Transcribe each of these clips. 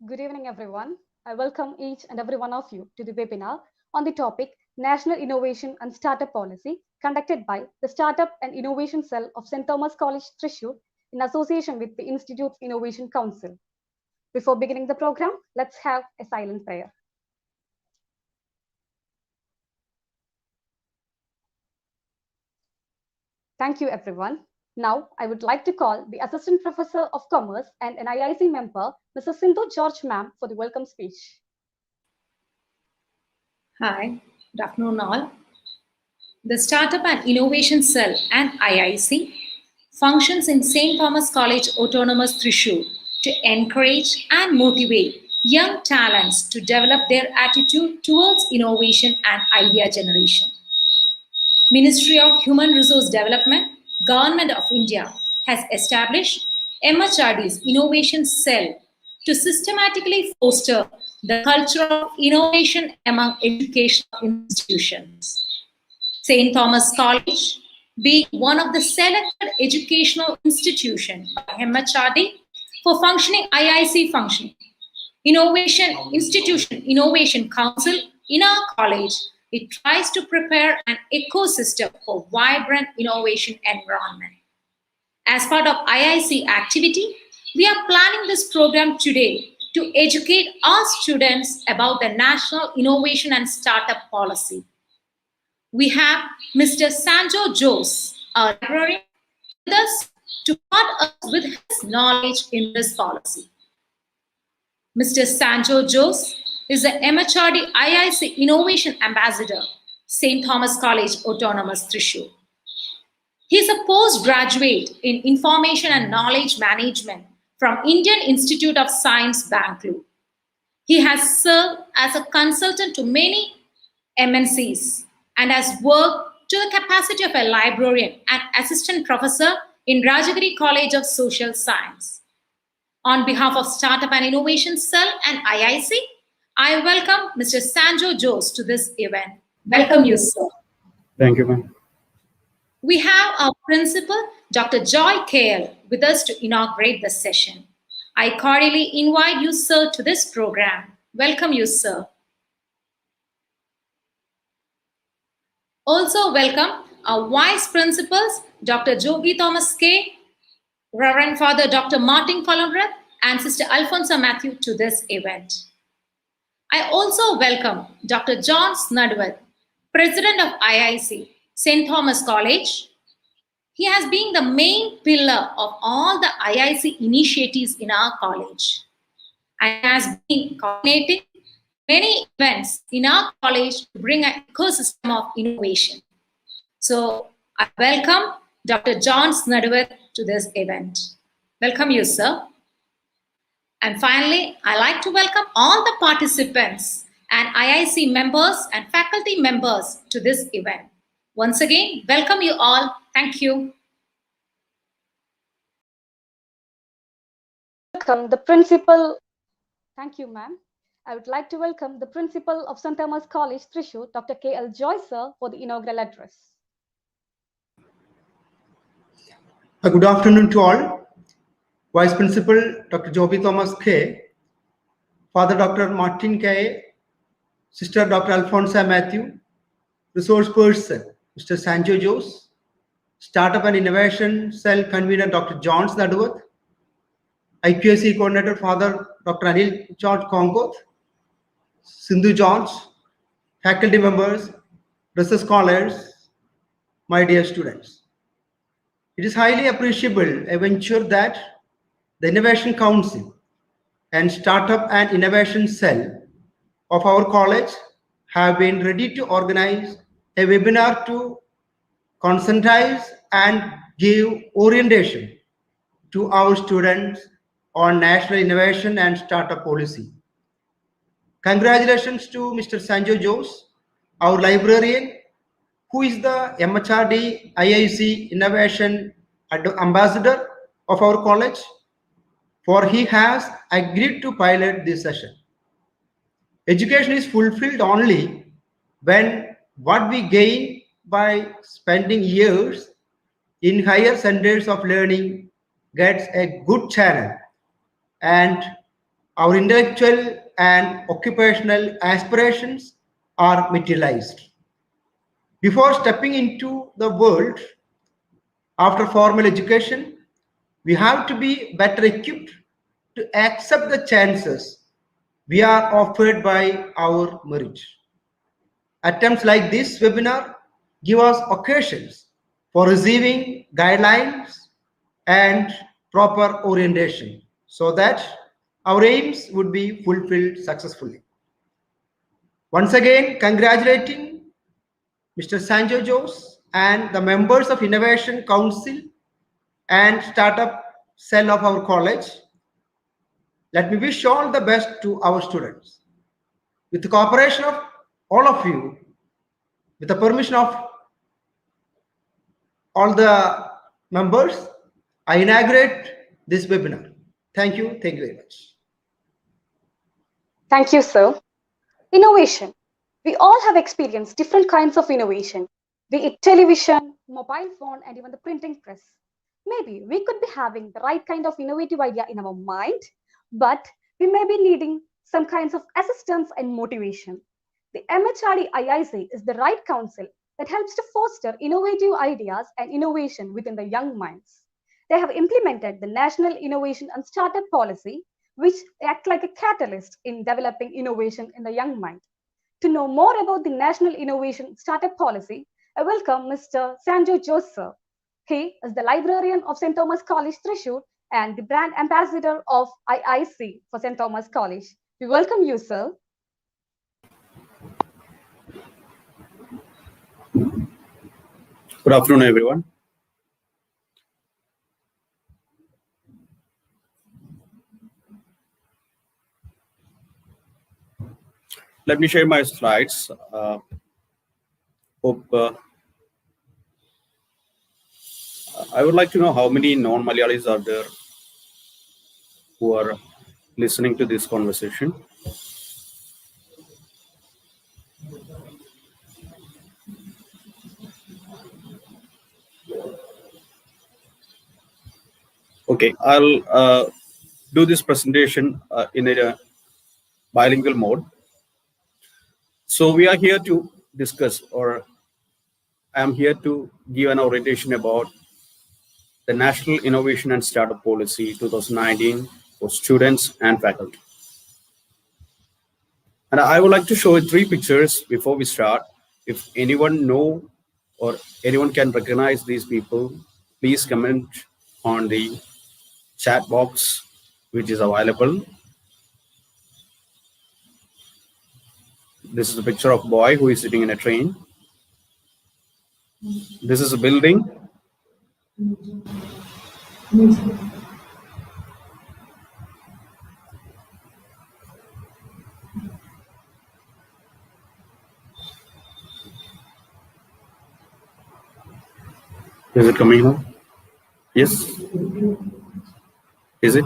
Good evening, everyone. I welcome each and every one of you to the webinar on the topic National Innovation and Startup Policy conducted by the Startup and Innovation Cell of St. Thomas College, Thrissur in association with the Institute's Innovation Council. Before beginning the program, let's have a silent prayer. Thank you, everyone. Now, I would like to call the Assistant Professor of Commerce and an IIC member, Mrs. Sindhu George Ma'am, for the welcome speech. Hi, good afternoon all. The Startup and Innovation Cell and IIC functions in St. Thomas College Autonomous Thrissur to encourage and motivate young talents to develop their attitude towards innovation and idea generation. Ministry of Human Resource Development, Government of India has established MHRD's Innovation Cell to systematically foster the culture of innovation among educational institutions. St. Thomas College, being one of the selected educational institutions by MHRD for functioning IIC function, Innovation Council in our college, it tries to prepare an ecosystem for vibrant innovation environment. As part of IIC activity, we are planning this program today to educate our students about the National Innovation and Startup Policy. We have Mr. Sanjo Jose, our librarian, with us to part us with his knowledge in this policy. Mr. Sanjo Jose is the MHRD IIC Innovation Ambassador, St. Thomas College Autonomous Thrissur. He is a postgraduate in Information and Knowledge Management from Indian Institute of Science, Bangalore. He has served as a consultant to many MNCs and has worked to the capacity of a librarian and assistant professor in Rajagiri College of Social Science. On behalf of Startup and Innovation Cell and IIC, I welcome Mr. Sanjo Jose to this event. Welcome you, sir. Thank you, ma'am. We have our principal, Dr. Joy KL, with us to inaugurate the session. I cordially invite you, sir, to this program. Welcome you, sir. Also welcome our vice principals, Dr. Joby Thomas K, Reverend Father Dr. Martin Colonrath, and Sister Alfonso Matthew to this event. I also welcome Dr. John Snudworth, President of IIC, St. Thomas College. He has been the main pillar of all the IIC initiatives in our college and has been coordinating many events in our college to bring an ecosystem of innovation. So I welcome Dr. John Snudworth to this event. Welcome you, sir. And finally, I'd like to welcome all the participants and IIC members and faculty members to this event. Once again, welcome you all. Thank you. Welcome the principal. Thank you, ma'am. I would like to welcome the principal of St. Thomas College, Thrissur, Dr. K.L. Joy, sir, for the inaugural address. Good afternoon to all. Vice Principal Dr. Joby Thomas K, Father Dr. Martin K, Sister Dr. Alfonso Matthew, Resource Person Mr. Sanjo Jose, Startup and Innovation Cell Convener Dr. John Snudworth, IQAC Coordinator Father Dr. Anil George Kongoth, Sindhu George, faculty members, research scholars, my dear students. It is highly appreciable a venture that the Innovation Council and Startup and Innovation Cell of our college have been ready to organize a webinar to conscientize and give orientation to our students on national innovation and startup policy. Congratulations to Mr. Sanjo Jose, our librarian, who is the MHRD IIC Innovation Ambassador of our college, for he has agreed to pilot this session. Education is fulfilled only when what we gain by spending years in higher centers of learning gets a good channel and our intellectual and occupational aspirations are materialized. Before stepping into the world after formal education, we have to be better equipped to accept the chances we are offered by our merit. Attempts like this webinar give us occasions for receiving guidelines and proper orientation so that our aims would be fulfilled successfully. Once again, congratulating Mr. Sanjo Jose and the members of Innovation Council and Startup Cell of our college. Let me wish all the best to our students. With the cooperation of all of you, with the permission of all the members, I inaugurate this webinar. Thank you. Thank you very much. Thank you, sir. Innovation. We all have experienced different kinds of innovation, be it television, mobile phone, and even the printing press. Maybe we could be having the right kind of innovative idea in our mind, but we may be needing some kinds of assistance and motivation. The MHRD IIC is the right council that helps to foster innovative ideas and innovation within the young minds. They have implemented the National Innovation and Startup Policy, which act like a catalyst in developing innovation in the young mind. To know more about the National Innovation Startup Policy, I welcome Mr. Sanjo Jose. He is the librarian of St. Thomas College, Thrissur, and the brand ambassador of IIC for St. Thomas College. We welcome you, sir. Good afternoon, everyone. Let me share my slides. I would like to know how many non-Malayalis are there who are listening to this conversation. Okay, I'll do this presentation in a bilingual mode. So we are here to discuss, or I'm here to give an orientation about the National Innovation and Startup Policy 2019 for students and faculty. And I would like to show 3 pictures before we start. If anyone know or anyone can recognize these people, please comment on the chat box which is available. This is a picture of a boy who is sitting in a train. This is a building. Is it coming home? Yes. Is it?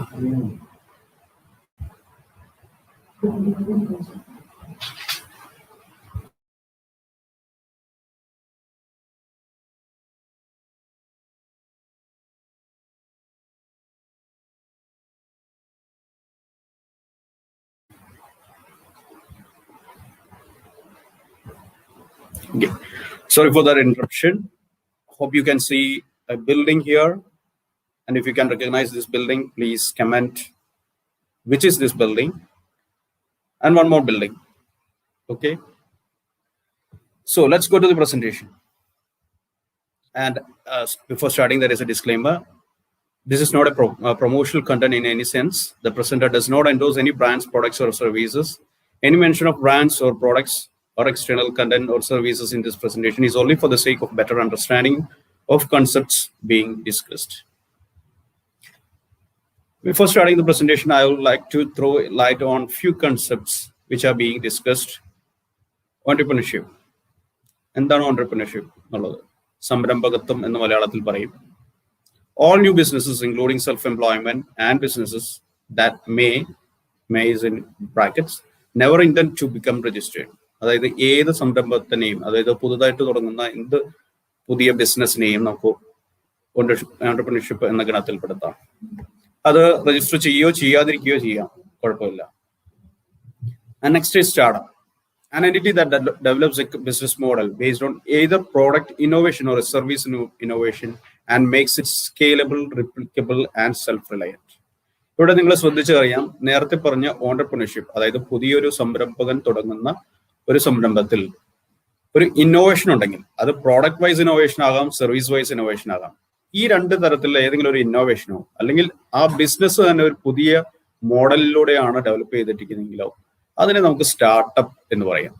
Okay. Sorry for that interruption. Hope you can see a building here. And if you can recognize this building, please comment which is this building. And one more building. Okay. So let's go to the presentation. And before starting, there is a disclaimer. This is not a promotional content in any sense. The presenter does not endorse any brands, products, or services. Any mention of brands or products or external content or services in this presentation is only for the sake of better understanding of concepts being discussed. Before starting the presentation, I would like to throw light on few concepts which are being discussed. Entrepreneurship. എന്താണ് entrepreneurship എന്നുള്ളത്? സംരംഭകത്വം എന്ന് മലയാളത്തിൽ പറയും. All new businesses, including self-employment and businesses that may is in brackets, never intend to become registered. അതായത് ഏത് സംരംഭത്തിനെയും, അതായത് പുതുതായിട്ട് തുടങ്ങുന്ന എന്ത് പുതിയ ബിസിനസ്സിനെയും നമുക്ക് entrepreneurship എന്ന ഗണത്തിൽപ്പെടുത്താം. അത് രജിസ്റ്റർ ചെയ്യുകയോ ചെയ്യാതിരിക്കുകയോ ചെയ്യാം. കുഴപ്പമില്ല. And next is startup. An entity that develops a business model based on either product innovation or a service innovation and makes it scalable, replicable, and self-reliant. ഇവിടെ നിങ്ങൾ ശ്രദ്ധിച്ചറിയാം, നേരത്തെ പറഞ്ഞ ഓണ്ടർപ്രണർഷിപ്പ്, അതായത് പുതിയൊരു സംരംഭകൻ തുടങ്ങുന്ന ഒരു സംരംഭത്തിൽ ഒരു ഇന്നോവേഷൻ ഉണ്ടെങ്കിൽ അത് പ്രോഡക്റ്റ് വൈസ് ഇന്നോവേഷൻ ആകാം, സർവീസ് വൈസ് ഇന്നോവേഷൻ ആകാം. ഈ രണ്ട് തരത്തിലുള്ള ഏതെങ്കിലും ഒരു ഇന്നോവേഷനോ അല്ലെങ്കിൽ ആ ബിസിനസ് തന്നെ ഒരു പുതിയ മോഡലിലൂടെയാണ് ഡെവലപ്പ് ചെയ്തിരിക്കുന്നതെങ്കിലോ അതിനെ നമുക്ക് സ്റ്റാർട്ടപ്പ് എന്ന് പറയാം.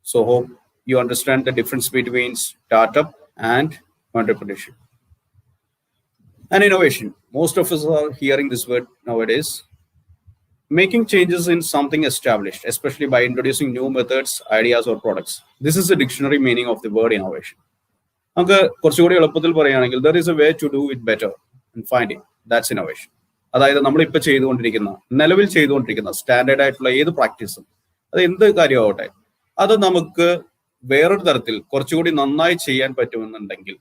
So hope you understand the difference between startup and entrepreneurship. And innovation. Most of us are hearing this word nowadays. Making changes in something established, especially by introducing new methods, ideas, or products. This is the dictionary meaning of the word innovation. നമുക്ക് കുറച്ചുകൂടി എളുപ്പത്തിൽ പറയുകയാണെങ്കിൽ there is a way to do it better and find it. That's innovation. അതായത് നമ്മളിപ്പോൾ ചെയ്തുകൊണ്ടിരിക്കുന്ന, നിലവിൽ ചെയ്തുകൊണ്ടിരിക്കുന്ന standard ആയിട്ടുള്ള ഏത് പ്രാക്ടീസും, അത് എന്ത് കാര്യമാവട്ടെ, അത് നമുക്ക് വേറൊരു തരത്തിൽ കുറച്ചുകൂടി നന്നായി ചെയ്യാൻ പറ്റുമെന്നുണ്ടെങ്കിൽ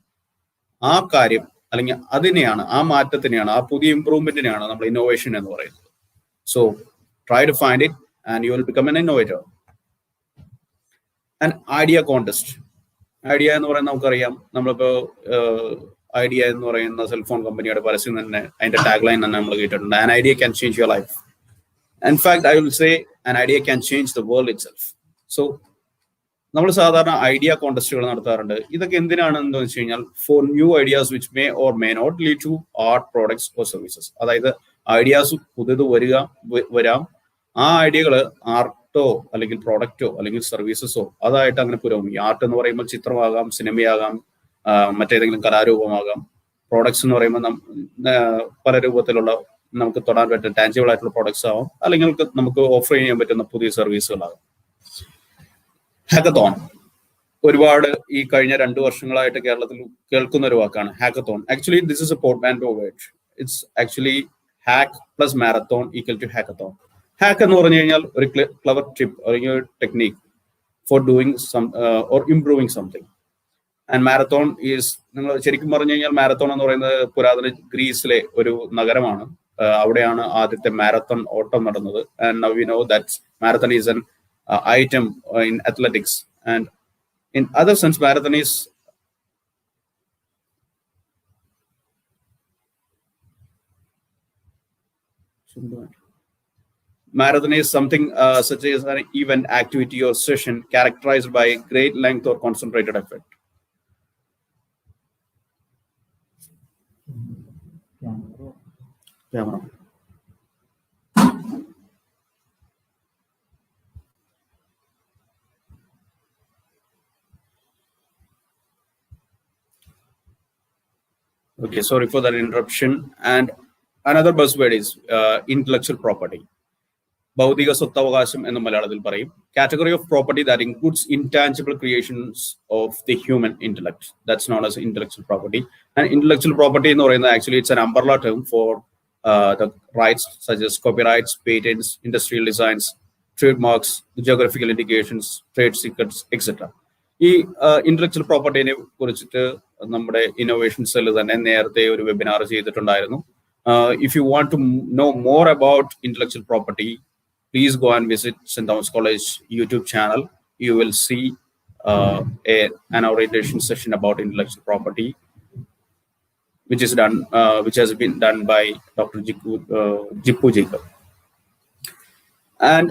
ആ കാര്യം അല്ലെങ്കിൽ അതിനെയാണ്, ആ മാറ്റത്തിനെയാണ്, ആ പുതിയ ഇംപ്രൂവ്മെന്റിനെയാണ് നമ്മൾ ഇന്നോവേഷൻ എന്ന് പറയുന്നത്. So try to find it and you will become an innovator. And idea contest. Idea എന്ന് പറയുന്നത് നമുക്കറിയാം, നമ്മളിപ്പോ ഐഡിയ എന്ന് പറയുന്ന സെൽഫോൺ കമ്പനിയുടെ പരസ്യം തന്നെ, അതിന്റെ ടാഗ് ലൈൻ തന്നെ നമ്മൾ കേട്ടിട്ടുണ്ട്, an idea can change your life. In fact I will say an idea can change the world itself. So നമ്മൾ സാധാരണ ഐഡിയ കോൺടെസ്റ്റുകൾ നടത്താറുണ്ട്. ഇതൊക്കെ എന്തിനാണെന്ന് വെച്ച് കഴിഞ്ഞാൽ for new ideas which may or may not lead to art products or services. അതായത് ideas പുതിയത് വരാം, ആ ഐഡിയകൾ ആർട്ടോ അല്ലെങ്കിൽ പ്രോഡക്റ്റോ അല്ലെങ്കിൽ സർവീസസോ അതായിട്ട് അങ്ങനെ പുരോഗമിക്കും. ആർട്ട് എന്ന് പറയുമ്പോൾ ചിത്രമാകാം, സിനിമയാകാം, മറ്റേതെങ്കിലും കലാരൂപമാകാം. പ്രോഡക്ട്സ് എന്ന് പറയുമ്പോൾ പല രൂപത്തിലുള്ള നമുക്ക് തൊടാൻ പറ്റുന്ന ടാഞ്ചിബിൾ ആയിട്ടുള്ള പ്രോഡക്ട്സ് ആവാം, അല്ലെങ്കിൽ നമുക്ക് ഓഫർ ചെയ്യാൻ പറ്റുന്ന പുതിയ സർവീസുകളാകാം. ഹാക്കത്തോൺ ഒരുപാട് ഈ കഴിഞ്ഞ 2 വർഷങ്ങളായിട്ട് കേരളത്തിൽ കേൾക്കുന്ന ഒരു വാക്കാണ് hackathon. Actually this is a portmanteau word. It's actually hack plus marathon equal to hackathon. Hack എന്ന് പറഞ്ഞു കഴിഞ്ഞാൽ ഒരു ക്ലവർ ടിപ്പ് അല്ലെങ്കിൽ ഒരു technique for doing or improving something. And marathon is, നിങ്ങൾ ശരിക്കും പറഞ്ഞു കഴിഞ്ഞാൽ മാരത്തോൺ എന്ന് പറയുന്നത് പുരാതന ഗ്രീസിലെ ഒരു നഗരമാണ്. അവിടെയാണ് ആദ്യത്തെ മാരത്തോൺ ഓട്ടം നടന്നത്. And now we know that marathon is an item in athletics, and in other sense marathon is something such as an event, activity, or session characterized by great length or concentrated effort. Camera. Okay, sorry for that interruption. And another buzzword is intellectual property. ഭൗതിക സ്വത്തവകാശം എന്ന് മലയാളത്തിൽ പറയും. Category of property that includes intangible creations of the human intellect. That's known as intellectual property. And intellectual property എന്ന് പറയുന്നത് actually it's an umbrella term for the rights such as copyrights, patents, industrial designs, trademarks, geographical indications, trade secrets, etc. ഈ intellectual പ്രോപ്പർട്ടിനെ കുറിച്ചിട്ട് നമ്മുടെ innovation cell തന്നെ നേരത്തെ ഒരു webinar ചെയ്തിട്ടുണ്ടായിരുന്നു. If you want to know more about intellectual property, please go and visit St. Thomas College YouTube channel. You will see an orientation session about intellectual property, which has been done by Dr. Jippu Jacob. And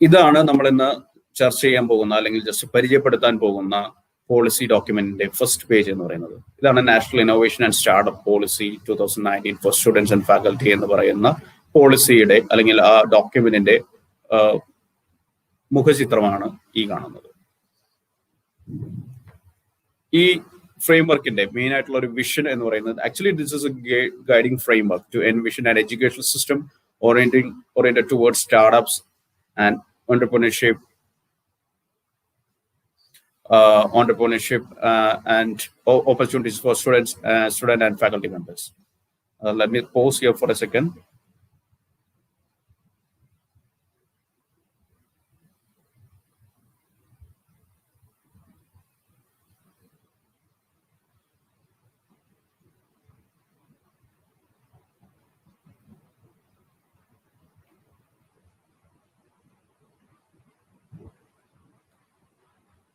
ഇതാണ് നമ്മൾ ഇന്ന് ചർച്ച ചെയ്യാൻ പോകുന്ന അല്ലെങ്കിൽ just പരിചയപ്പെടുത്താൻ പോകുന്ന policy ഡോക്യുമെന്റിന്റെ first page എന്ന് പറയുന്നത്. ഇതാണ് national innovation and startup policy 2019 for students and faculty എന്ന് പറയുന്ന പോളിസിയുടെ അല്ലെങ്കിൽ ആ ഡോക്യുമെന്റിന്റെ മുഖചിത്രമാണ് ഈ കാണുന്നത്. ഈ ഫ്രെയിംവർക്കിന്റെ മെയിൻ ആയിട്ടുള്ള ഒരു വിഷൻ എന്ന് പറയുന്നത് actually this is a guiding framework to envision an education system oriented towards startups and entrepreneurship and opportunities for student and faculty members. Let me pause here for a second.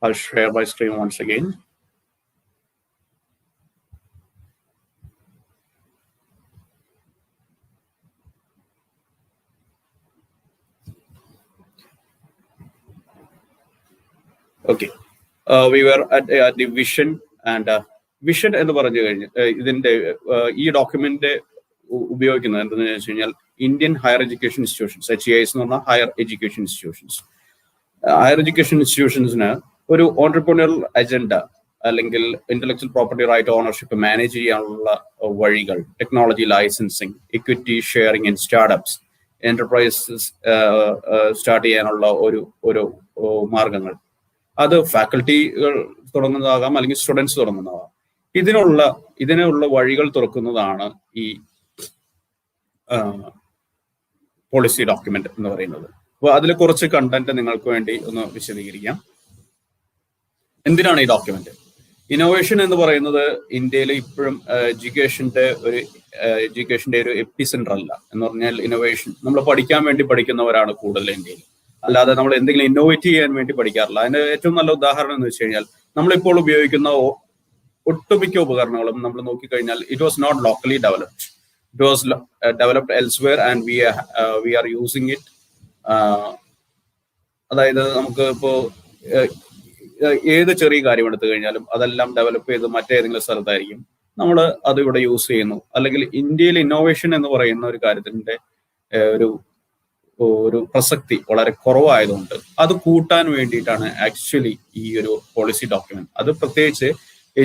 I'll share my screen once again. Okay, we were at the vision and vision എന്ന് പറഞ്ഞു കഴിഞ്ഞാൽ ഇതിന്റെ ഈ document ഉപയോഗിക്കുന്നത് എന്താണെന്ന് വെച്ച് കഴിഞ്ഞാൽ Indian higher education institutions HEIs എന്ന് പറഞ്ഞാൽ higher education institutions. Higher education ഇൻസ്റ്റിറ്റ്യൂഷൻസിന് ഒരു ഓൺട്രപ്രനറൽ അജണ്ട അല്ലെങ്കിൽ intellectual property right ownership manage ചെയ്യാനുള്ള വഴികൾ, technology licensing, equity sharing in startups, enterprises start ചെയ്യാനുള്ള ഒരു മാർഗങ്ങൾ, അത് ഫാക്കൽറ്റികൾ തുടങ്ങുന്നതാകാം അല്ലെങ്കിൽ സ്റ്റുഡൻസ് തുടങ്ങുന്നതാകാം. ഇതിനുള്ള വഴികൾ തുറക്കുന്നതാണ് ഈ പോളിസി ഡോക്യുമെന്റ് എന്ന് പറയുന്നത്. അപ്പോൾ അതിൽ കുറച്ച് കണ്ടന്റ് നിങ്ങൾക്ക് വേണ്ടി ഒന്ന് വിശദീകരിക്കാം. എന്തിനാണ് ഈ ഡോക്യുമെന്റ്? ഇന്നോവേഷൻ എന്ന് പറയുന്നത് ഇന്ത്യയിൽ ഇപ്പോഴും എഡ്യൂക്കേഷന്റെ ഒരു എപ്പി സെന്റർ അല്ല. എന്ന് പറഞ്ഞാൽ ഇന്നോവേഷൻ നമ്മൾ പഠിക്കാൻ വേണ്ടി പഠിക്കുന്നവരാണ് കൂടുതൽ ഇന്ത്യയിൽ, അല്ലാതെ നമ്മൾ എന്തെങ്കിലും ഇന്നോവേറ്റ് ചെയ്യാൻ വേണ്ടി പഠിക്കാറില്ല. അതിന്റെ ഏറ്റവും നല്ല ഉദാഹരണം എന്ന് വെച്ച് കഴിഞ്ഞാൽ നമ്മളിപ്പോൾ ഉപയോഗിക്കുന്ന ഒട്ടുമിക്ക ഉപകരണങ്ങളും നമ്മൾ നോക്കിക്കഴിഞ്ഞാൽ it was not locally developed. It was developed elsewhere and we are using it. അതായത് നമുക്ക് ഇപ്പോൾ ഏത് ചെറിയ കാര്യം എടുത്തു കഴിഞ്ഞാലും അതെല്ലാം ഡെവലപ്പ് ചെയ്ത് മറ്റേതെങ്കിലും സ്ഥലത്തായിരിക്കും, നമ്മൾ അത് ഇവിടെ യൂസ് ചെയ്യുന്നു. അല്ലെങ്കിൽ ഇന്ത്യയിൽ ഇന്നോവേഷൻ എന്ന് പറയുന്ന ഒരു കാര്യത്തിന്റെ ഒരു പ്രസക്തി വളരെ കുറവായതുകൊണ്ട് അത് കൂട്ടാൻ വേണ്ടിയിട്ടാണ് ആക്ച്വലി ഈ ഒരു പോളിസി ഡോക്യുമെന്റ്. അത് പ്രത്യേകിച്ച്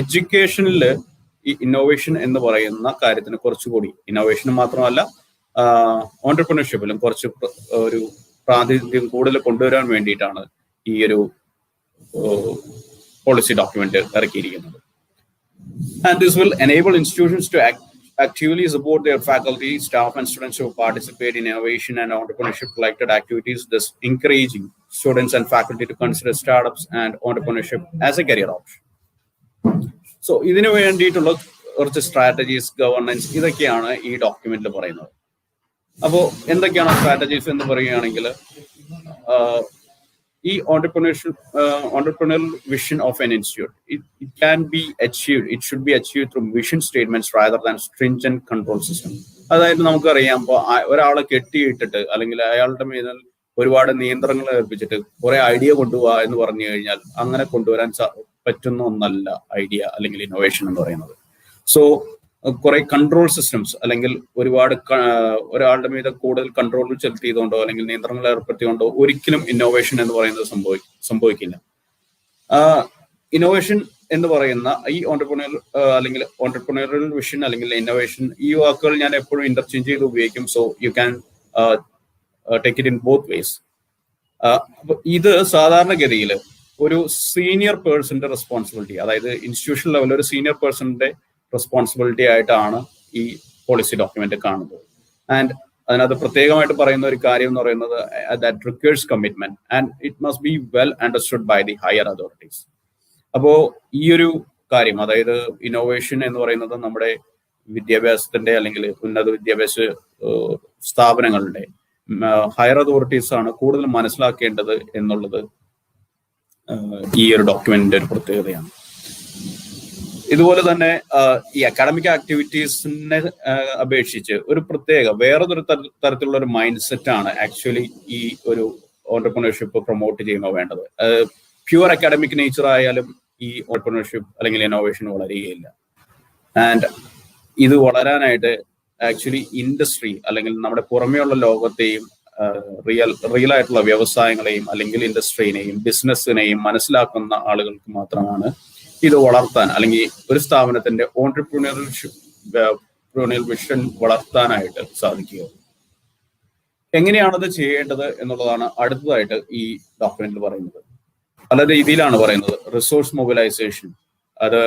എഡ്യൂക്കേഷനിൽ ഈ ഇന്നോവേഷൻ എന്ന് പറയുന്ന കാര്യത്തിന് കുറച്ചുകൂടി, ഇന്നോവേഷന് മാത്രമല്ല ഓൺട്രപ്രണർഷിപ്പിലും കുറച്ച് ഒരു പ്രാതിനിധ്യം കൂടുതൽ കൊണ്ടുവരാൻ വേണ്ടിയിട്ടാണ് ഈ ഒരു പോളിസി ഡോക്യുമെന്റ് ഇറക്കിയിരിക്കുന്നത്. And this will enable institutions to actively support their faculty, staff, and students who participate in innovation and entrepreneurship-related activities, thus encouraging students and faculty to consider startups and entrepreneurship as a career option. So, ഇതിനു വേണ്ടിയിട്ടുള്ള കുറച്ച് strategies, governance, ഇതൊക്കെയാണ് ഈ ഡോക്യുമെന്റിൽ പറയുന്നത്. അപ്പോൾ എന്തൊക്കെയാണ് strategies എന്ന് പറയുകയാണെങ്കിൽ, ഈ entrepreneurial vision of an institute, it can be achieved, it should be achieved through vision statements rather than stringent control system. അതായത് നമുക്കറിയാം, ഇപ്പോൾ ഒരാളെ കെട്ടിയിട്ടിട്ട് അല്ലെങ്കിൽ അയാളുടെ മേൽ ഒരുപാട് നിയന്ത്രണങ്ങൾ ഏൽപ്പിച്ചിട്ട് കുറെ ഐഡിയ കൊണ്ടുപോവാ എന്ന് പറഞ്ഞു കഴിഞ്ഞാൽ അങ്ങനെ കൊണ്ടുവരാൻ പറ്റുന്ന ഒന്നല്ല ഐഡിയ അല്ലെങ്കിൽ ഇന്നോവേഷൻ എന്ന് പറയുന്നത്. സോ കുറെ കൺട്രോൾ സിസ്റ്റംസ് അല്ലെങ്കിൽ ഒരുപാട് ഒരാളുടെ മീത കൂടുതൽ കൺട്രോൾ ചെലുത്തിയതുകൊണ്ടോ അല്ലെങ്കിൽ നിയന്ത്രണങ്ങൾ ഏർപ്പെടുത്തിയതുകൊണ്ടോ ഒരിക്കലും ഇന്നോവേഷൻ എന്ന് പറയുന്നത് സംഭവിക്കില്ല. ഇന്നോവേഷൻ എന്ന് പറയുന്ന ഈ ഓൺട്രപ്രണറിയൽ വിഷൻ അല്ലെങ്കിൽ ഇന്നോവേഷൻ, ഈ വാക്കുകൾ ഞാൻ എപ്പോഴും ഇന്റർചേഞ്ച് ചെയ്ത് ഉപയോഗിക്കും. So you can take it in both vase. അപ്പൊ ഇത് സാധാരണഗതിയിൽ ഒരു സീനിയർ പേഴ്സന്റെ റെസ്പോൺസിബിലിറ്റി, അതായത് ഇൻസ്റ്റിറ്റ്യൂഷൻ ലെവലിൽ ഒരു സീനിയർ പേഴ്സന്റെ റെസ്പോൺസിബിലിറ്റി ആയിട്ടാണ് ഈ പോളിസി ഡോക്യുമെന്റ് കാണുന്നത്. ആൻഡ് അതിനകത്ത് പ്രത്യേകമായിട്ട് പറയുന്ന ഒരു കാര്യം എന്ന് പറയുന്നത് that requires commitment and it must be well understood by the higher authorities. അപ്പോൾ ഈ ഒരു കാര്യം, അതായത് ഇന്നോവേഷൻ എന്ന് പറയുന്നത് നമ്മുടെ വിദ്യാഭ്യാസത്തിന്റെ അല്ലെങ്കിൽ ഉന്നത വിദ്യാഭ്യാസ സ്ഥാപനങ്ങളുടെ ഹയർ അതോറിറ്റീസ് ആണ് കൂടുതൽ മനസ്സിലാക്കേണ്ടത് എന്നുള്ളത് ഈ ഒരു ഡോക്യുമെന്റിന്റെ ഒരു പ്രത്യേകതയാണ്. ഇതുപോലെ തന്നെ ഈ അക്കാഡമിക് ആക്ടിവിറ്റീസിനെ അപേക്ഷിച്ച് ഒരു വേറൊരു തരത്തിലുള്ള ഒരു മൈൻഡ് സെറ്റ് ആണ് ആക്ച്വലി ഈ ഒരു ഓൺട്രപ്രണർഷിപ്പ് പ്രൊമോട്ട് ചെയ്യുമ്പോൾ വേണ്ടത്. പ്യുവർ അക്കാഡമിക് നേച്ചർ ആയാലും ഈ ഓൺട്രപ്രണർഷിപ്പ് അല്ലെങ്കിൽ ഇന്നോവേഷൻ വളരുകയില്ല. ആൻഡ് ഇത് വളരാനായിട്ട് ആക്ച്വലി ഇൻഡസ്ട്രി അല്ലെങ്കിൽ നമ്മുടെ പുറമേയുള്ള ലോകത്തെയും റിയൽ ആയിട്ടുള്ള വ്യവസായങ്ങളെയും അല്ലെങ്കിൽ ഇൻഡസ്ട്രീനെയും ബിസിനസ്സിനെയും മനസ്സിലാക്കുന്ന ആളുകൾക്ക് മാത്രമാണ് ഇത് വളർത്താൻ അല്ലെങ്കിൽ ഒരു സ്ഥാപനത്തിന്റെ ഓൺട്രപ്രണറിയൽ വിഷൻ വളർത്താനായിട്ട് സാധിക്കുക. എങ്ങനെയാണത് ചെയ്യേണ്ടത് എന്നുള്ളതാണ് അടുത്തതായിട്ട് ഈ ഡോക്യുമെന്റിൽ പറയുന്നത്. പല രീതിയിലാണ് പറയുന്നത്. റിസോഴ്സ് മൊബിലൈസേഷൻ, അത്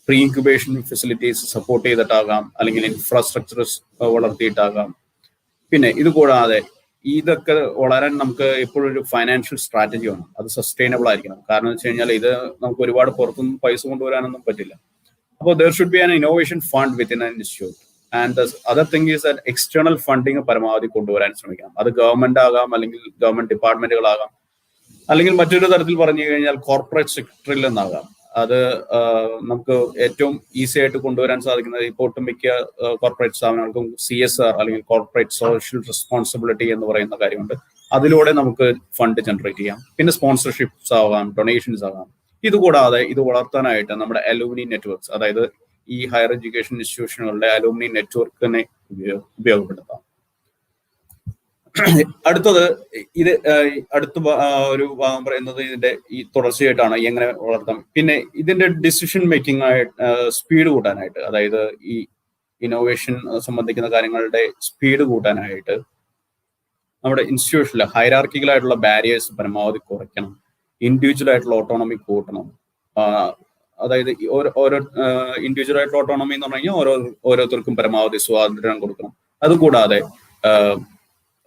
പ്രീ ഇൻക്യുബേഷൻ ഫെസിലിറ്റീസ് സപ്പോർട്ട് ചെയ്തിട്ടാകാം, അല്ലെങ്കിൽ ഇൻഫ്രാസ്ട്രക്ചർ വളർത്തിയിട്ടാകാം. പിന്നെ ഇത് കൂടാതെ ഇതൊക്കെ വളരാൻ നമുക്ക് എപ്പോഴും ഒരു ഫൈനാൻഷ്യൽ സ്ട്രാറ്റജി വേണം. അത് സസ്റ്റൈനബിൾ ആയിരിക്കണം. കാരണം എന്ന് വെച്ച് കഴിഞ്ഞാൽ ഇത് നമുക്ക് ഒരുപാട് പുറത്തുനിന്ന് പൈസ കൊണ്ടുവരാനൊന്നും പറ്റില്ല. അപ്പോൾ there should be an innovation fund within an institute. And the other thing is that external funding പരമാവധി കൊണ്ടുവരാൻ ശ്രമിക്കണം. അത് ഗവൺമെന്റ് ആകാം അല്ലെങ്കിൽ ഗവൺമെന്റ് ഡിപ്പാർട്ട്മെന്റുകളാകാം, അല്ലെങ്കിൽ മറ്റൊരു തരത്തിൽ പറഞ്ഞു കഴിഞ്ഞാൽ കോർപ്പറേറ്റ് സെക്ടറിൽ നിന്നാകാം. അത് നമുക്ക് ഏറ്റവും ഈസി ആയിട്ട് കൊണ്ടുവരാൻ സാധിക്കുന്നത് ഇപ്പോൾ ഒട്ടുമിക്ക കോർപ്പറേറ്റ് സ്ഥാപനങ്ങൾക്കും CSR അല്ലെങ്കിൽ കോർപ്പറേറ്റ് സോഷ്യൽ റെസ്പോൺസിബിലിറ്റി എന്ന് പറയുന്ന കാര്യമുണ്ട്. അതിലൂടെ നമുക്ക് ഫണ്ട് ജനറേറ്റ് ചെയ്യാം. പിന്നെ സ്പോൺസർഷിപ്സ് ആവാം, ഡൊണേഷൻസ് ആവാം. ഇതുകൂടാതെ ഇത് വളർത്താനായിട്ട് നമ്മുടെ അലൂമിനി നെറ്റ്വർക്ക്സ്, അതായത് ഈ ഹയർ എഡ്യൂക്കേഷൻ ഇൻസ്റ്റിറ്റ്യൂഷനുകളുടെ അലൂമിനി നെറ്റ്വർക്കിനെ ഉപയോഗപ്പെടുത്താം. അടുത്തത് ഇത് അടുത്ത ഒരു ഭാഗം പറയുന്നത് ഇതിന്റെ ഈ തുടർച്ചയായിട്ടാണ് എങ്ങനെ വളർത്താം. പിന്നെ ഇതിന്റെ ഡിസിഷൻ മേക്കിംഗ് ആയിട്ട് സ്പീഡ് കൂട്ടാനായിട്ട്, അതായത് ഈ ഇന്നോവേഷൻ സംബന്ധിക്കുന്ന കാര്യങ്ങളുടെ സ്പീഡ് കൂട്ടാനായിട്ട് നമ്മുടെ ഇൻസ്റ്റിറ്റ്യൂഷനിൽ ഹൈറാർക്കിക്കലായിട്ടുള്ള ബാരിയേഴ്സ് പരമാവധി കുറയ്ക്കണം. ഇൻഡിവിജ്വൽ ആയിട്ടുള്ള ഓട്ടോണമി കൂട്ടണം. അതായത് ഓരോ ഇൻഡിവിജ്വൽ ആയിട്ടുള്ള ഓട്ടോണമി എന്ന് പറഞ്ഞു കഴിഞ്ഞാൽ ഓരോരുത്തർക്കും പരമാവധി സ്വാതന്ത്ര്യം കൊടുക്കണം. അതുകൂടാതെ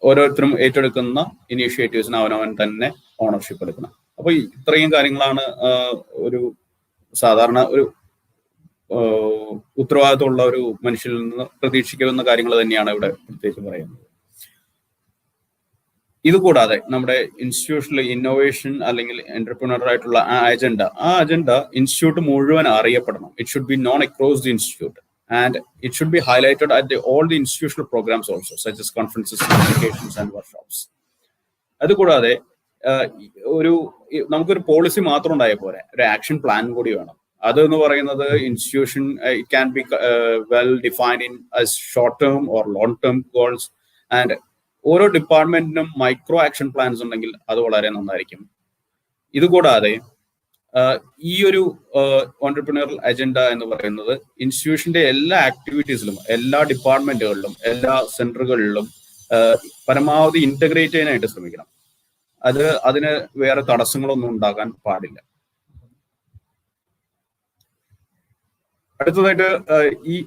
ഓരോരുത്തരും ഏറ്റെടുക്കുന്ന ഇനീഷ്യേറ്റീവ്സിന് അവനവൻ തന്നെ ഓണർഷിപ്പ് എടുക്കണം. അപ്പൊ ഇത്രയും കാര്യങ്ങളാണ് ഒരു സാധാരണ ഒരു ഉത്തരവാദിത്തമുള്ള ഒരു മനുഷ്യനിൽ നിന്ന് പ്രതീക്ഷിക്കാവുന്ന കാര്യങ്ങൾ തന്നെയാണ് ഇവിടെ പ്രത്യേകിച്ച് പറയുന്നത്. ഇതുകൂടാതെ നമ്മുടെ ഇൻസ്റ്റിറ്റ്യൂഷനിൽ ഇന്നോവേഷൻ അല്ലെങ്കിൽ എന്റർപ്രണർ ആയിട്ടുള്ള ആ അജണ്ട ഇൻസ്റ്റിറ്റ്യൂട്ട് മുഴുവൻ അറിയപ്പെടണം. It should be known across the institute and it should be highlighted at all the institutional programs also, such as conferences, communications and workshops. അതുകൂടാതെ നമുക്കൊരു പോളിസി മാത്രം ഉണ്ടായാൽ പോരെ, ഒരു ആക്ഷൻ പ്ലാൻ കൂടി വേണം. അതെന്ന് പറയുന്നത് institution it can be well defined in short term or long term goals. And ഓരോ ഡിപ്പാർട്ട്മെന്റിനും മൈക്രോ ആക്ഷൻ പ്ലാൻസ് ഉണ്ടെങ്കിൽ അത് വളരെ നന്നായിരിക്കും. ഇതുകൂടാതെ ഈ ഒരു ഓൺട്രപ്രണറിയൽ അജണ്ട എന്ന് പറയുന്നത് ഇൻസ്റ്റിറ്റ്യൂഷന്റെ എല്ലാ ആക്ടിവിറ്റീസിലും, എല്ലാ ഡിപ്പാർട്ട്മെന്റുകളിലും, എല്ലാ സെന്ററുകളിലും പരമാവധി ഇന്റഗ്രേറ്റ് ചെയ്യാനായിട്ട് ശ്രമിക്കണം. അതിന് വേറെ തടസ്സങ്ങളൊന്നും ഉണ്ടാകാൻ പാടില്ല. അടുത്തതായിട്ട് ഈ